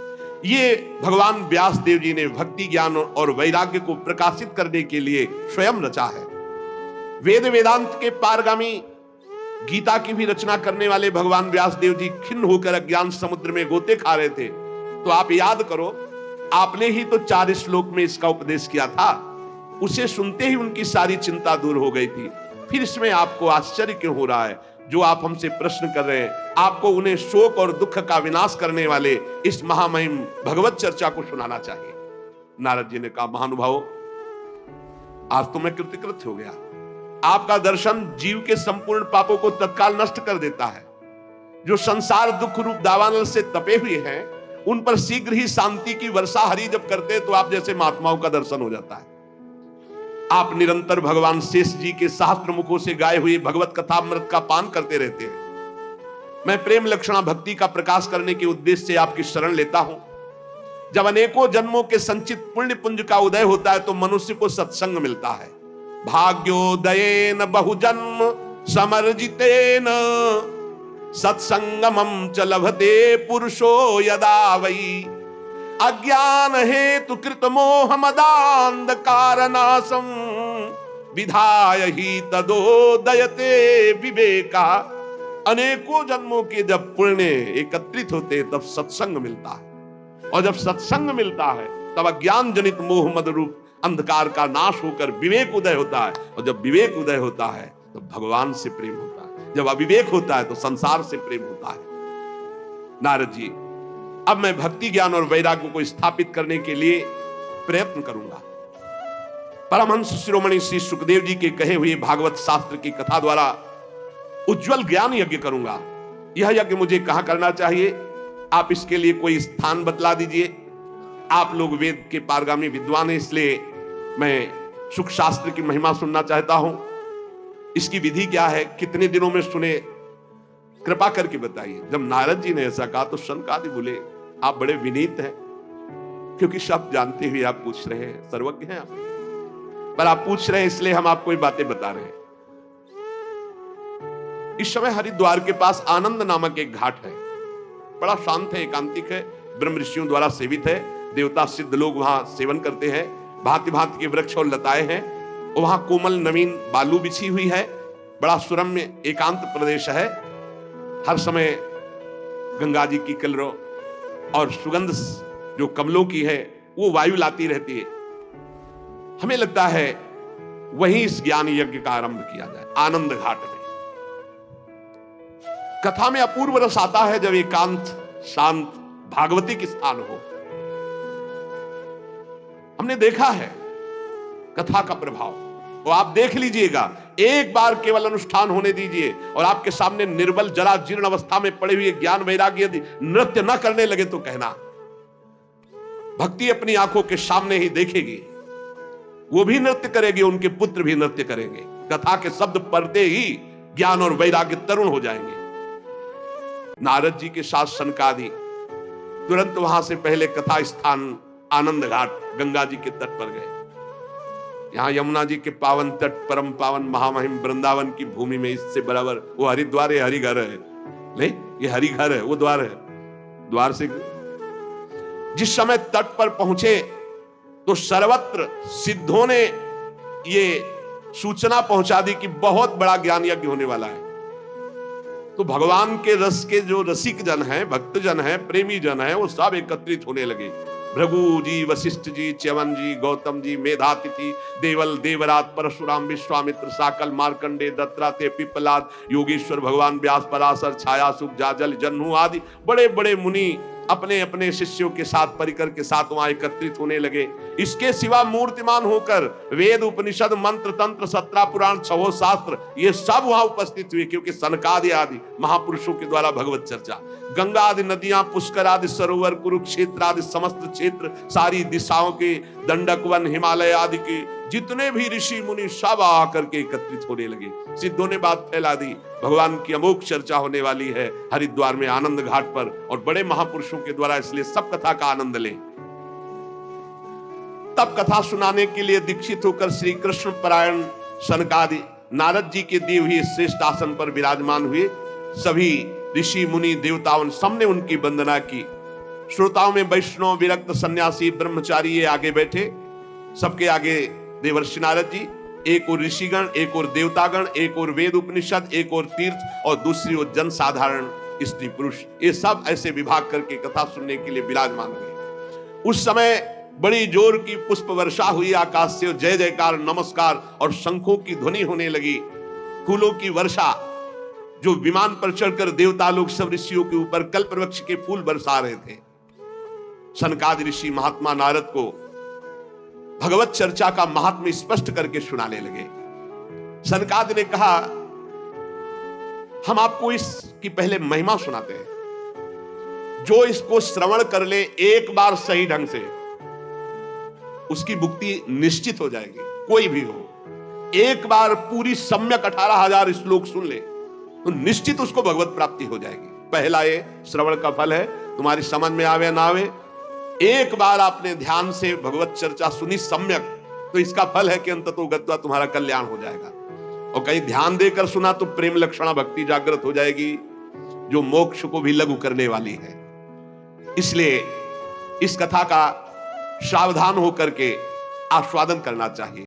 ये भगवान व्यास देव जी ने भक्ति ज्ञान और वैराग्य को प्रकाशित करने के लिए स्वयं रचा है। वेद वेदांत के पारगामी गीता की भी रचना करने वाले भगवान व्यास देव जी खिन्न होकर अज्ञान समुद्र में गोते खा रहे थे। तो आप याद करो, आपने ही तो 4 श्लोक में इसका उपदेश किया था, उसे सुनते ही उनकी सारी चिंता दूर हो गई थी। फिर इसमें आपको आश्चर्य क्यों हो रहा है? जो आप हमसे प्रश्न कर रहे हैं, आपको उन्हें शोक और दुख का विनाश करने वाले इस महामहिम भगवत चर्चा को सुनाना चाहिए। नारद जी ने कहा, महानुभाव, आज तो मैं कृतकृत हो गया। आपका दर्शन जीव के संपूर्ण पापों को तत्काल नष्ट कर देता है। जो संसार दुख रूप दावानल से तपे हुए हैं, उन पर शीघ्र ही शांति की वर्षा हरि जब करते हैं तो आप जैसे महात्माओं का दर्शन हो जाता है। आप निरंतर भगवान शेष जी के सहस्त्र मुखों से गाए हुए भगवत कथामृत का पान करते रहते हैं। मैं प्रेम लक्षणा भक्ति का प्रकाश करने के उद्देश्य से आपकी शरण लेता हूं। जब अनेकों जन्मों के संचित पुण्य पुंज का उदय होता है तो मनुष्य को सत्संग मिलता है। भाग्योदयेन बहुजन्म समर्जितेन सत्संगमं च लभते पुरुषो यदा वै अज्ञान हेतु कृत मोह मदांधकार नाशम विधाय ही तदोदयते विवेका। अनेकों जन्मों के जब पुण्य एकत्रित होते तब सत्संग मिलता है, और जब सत्संग मिलता है तब अज्ञान जनित मोह मद रूप अंधकार का नाश होकर विवेक उदय होता है, और जब विवेक उदय होता है तो भगवान से प्रेम होता है, जब अविवेक होता है तो संसार से प्रेम होता है। नारद जी, अब मैं भक्ति ज्ञान और वैराग्य को स्थापित करने के लिए प्रयत्न करूंगा। परमहंस शिरोमणि श्री सुखदेव जी के कहे हुए भागवत शास्त्र की कथा द्वारा उज्जवल ज्ञान यज्ञ करूंगा। यह यज्ञ मुझे कहां करना चाहिए, आप इसके लिए कोई स्थान बतला दीजिए। आप लोग वेद के पारगामी विद्वान हैं, इसलिए मैं सुख शास्त्र की महिमा सुनना चाहता हूं। इसकी विधि क्या है, कितने दिनों में सुने, कृपा करके बताइए। जब नारद जी ने ऐसा कहा तो शनकादि बोले, आप बड़े विनीत हैं, क्योंकि सब जानते हुए आप पूछ रहे हैं, सर्वज्ञ हैं आप, पर आप पूछ रहे हैं इसलिए हम आपको ये बातें बता रहे हैं। इस समय हरिद्वार के पास आनंद नामक एक घाट है, बड़ा शांत है, एकांतिक है, ब्रह्म ऋषियों द्वारा सेवित है, देवता सिद्ध लोग वहां सेवन करते हैं, भांति भांति के वृक्ष और लताएं हैं, और वहां कोमल नवीन बालू बिछी हुई है, बड़ा सुरम्य एकांत प्रदेश है। हर समय गंगा जी की कलरव और सुगंध जो कमलों की है वो वायु लाती रहती है। हमें लगता है वहीं इस ज्ञान यज्ञ का आरंभ किया जाए, आनंद घाट में। कथा में अपूर्व रस आता है जब एकांत शांत भागवतिक स्थान हो। हमने देखा है कथा का प्रभाव, वो आप देख लीजिएगा, एक बार केवल अनुष्ठान होने दीजिए और आपके सामने निर्बल जरा जीर्ण अवस्था में पड़े हुए ज्ञान वैराग्य यदि नृत्य न करने लगे तो कहना। भक्ति अपनी आंखों के सामने ही देखेगी, वो भी नृत्य करेगी, उनके पुत्र भी नृत्य करेंगे। कथा के शब्द पढ़ते ही ज्ञान और वैराग्य तरुण हो जाएंगे। नारद जी के साथ सनकादि तुरंत वहां से पहले कथा स्थान आनंद घाट गंगा जी के तट पर गए। यहां यमुना जी के पावन तट परम पावन महामहिम वृंदावन की भूमि में इससे बराबर वो हरिद्वार है, हरिघर है, नहीं ये हरिघर है, वो द्वार है। द्वार से जिस समय तट पर पहुंचे तो सर्वत्र सिद्धों ने ये सूचना पहुंचा दी कि बहुत बड़ा ज्ञान यज्ञ होने वाला है। तो भगवान के रस के जो रसिक जन हैं, भक्त जन हैं, प्रेमी जन हैं, वो सब एकत्रित होने लगे। भृगु जी, वशिष्ठ जी, च्यवन जी, गौतम जी, मेधातिथि, देवल, देवरात, परशुराम, विश्वामित्र, साकल, मार्कंडे, दत्तात्रेय, पिप्पलाद, योगेश्वर, भगवान व्यास, पराशर, छायासुख, जाजल, जन्हू आदि बड़े बड़े मुनि अपने अपने शिष्यों के साथ, परिकर के साथ वहां एकत्रित होने लगे। इसके सिवा मूर्तिमान होकर वेद, उपनिषद, मंत्र, तंत्र, सत्रह पुराण, छहो शास्त्र, ये सब वहां उपस्थित हुए, क्योंकि सनकादि आदि महापुरुषों के द्वारा भगवत चर्चा। गंगा आदि नदियां, पुष्कर आदि सरोवर, कुरुक्षेत्र आदि समस्त क्षेत्र, सारी दिशाओं के दंडक वन, हिमालय आदि के जितने भी ऋषि मुनि सब आकर के एकत्रित होने लगे। सिद्धों ने बात फैला दी, भगवान की अमोघ चर्चा होने वाली है हरिद्वार में आनंद घाट पर, और बड़े महापुरुषों के द्वारा, इसलिए सब कथा का आनंद लें। तब कथा सुनाने के लिए दीक्षित होकर श्री कृष्ण परायण सनकादि नारद जी के दिए हुए श्रेष्ठ आसन पर विराजमान हुए। सभी ऋषि मुनि देवताओं सबने उनकी वंदना की। श्रोताओं में वैष्णव, विरक्त, सन्यासी, ब्रह्मचारी ये आगे बैठे। सबके आगे देवर्षि नारद जी, एक और ऋषिगण, एक और देवतागण, एक और वेद उपनिषद, एक और तीर्थ, और दूसरी ओर जन साधारण स्त्री पुरुष, ये सब ऐसे विभाग करके कथा सुनने के लिए विराजमान हुए। उस समय बड़ी जोर की पुष्प वर्षा हुई, आकाश से जय जयकार, नमस्कार और शंखों की ध्वनि होने लगी। फूलों की वर्षा, जो विमान पर चढ़कर देवता लोग सब ऋषियों के ऊपर कल्प वृक्ष के फूल बरसा रहे थे। सनकादि ऋषि महात्मा नारद को भगवत चर्चा का महात्म्य स्पष्ट करके सुनाने लगे। सनकादि ने कहा, हम आपको इसकी पहले महिमा सुनाते हैं। जो इसको श्रवण कर ले एक बार सही ढंग से, उसकी मुक्ति निश्चित हो जाएगी। कोई भी हो, एक बार पूरी सम्यक 18,000 श्लोक सुन ले तो निश्चित उसको भगवत प्राप्ति हो जाएगी। पहला ये श्रवण का फल है, तुम्हारी समझ में आवे ना आवे, एक बार आपने ध्यान से भगवत चर्चा सुनी सम्यक, तो इसका फल है कि अंततो गत्वा तुम्हारा कल्याण हो जाएगा। और कहीं ध्यान देकर सुना तो प्रेम लक्षणा भक्ति जागृत हो जाएगी, जो मोक्ष को भी लघु करने वाली है। इसलिए इस कथा का सावधान होकर के आस्वादन करना चाहिए।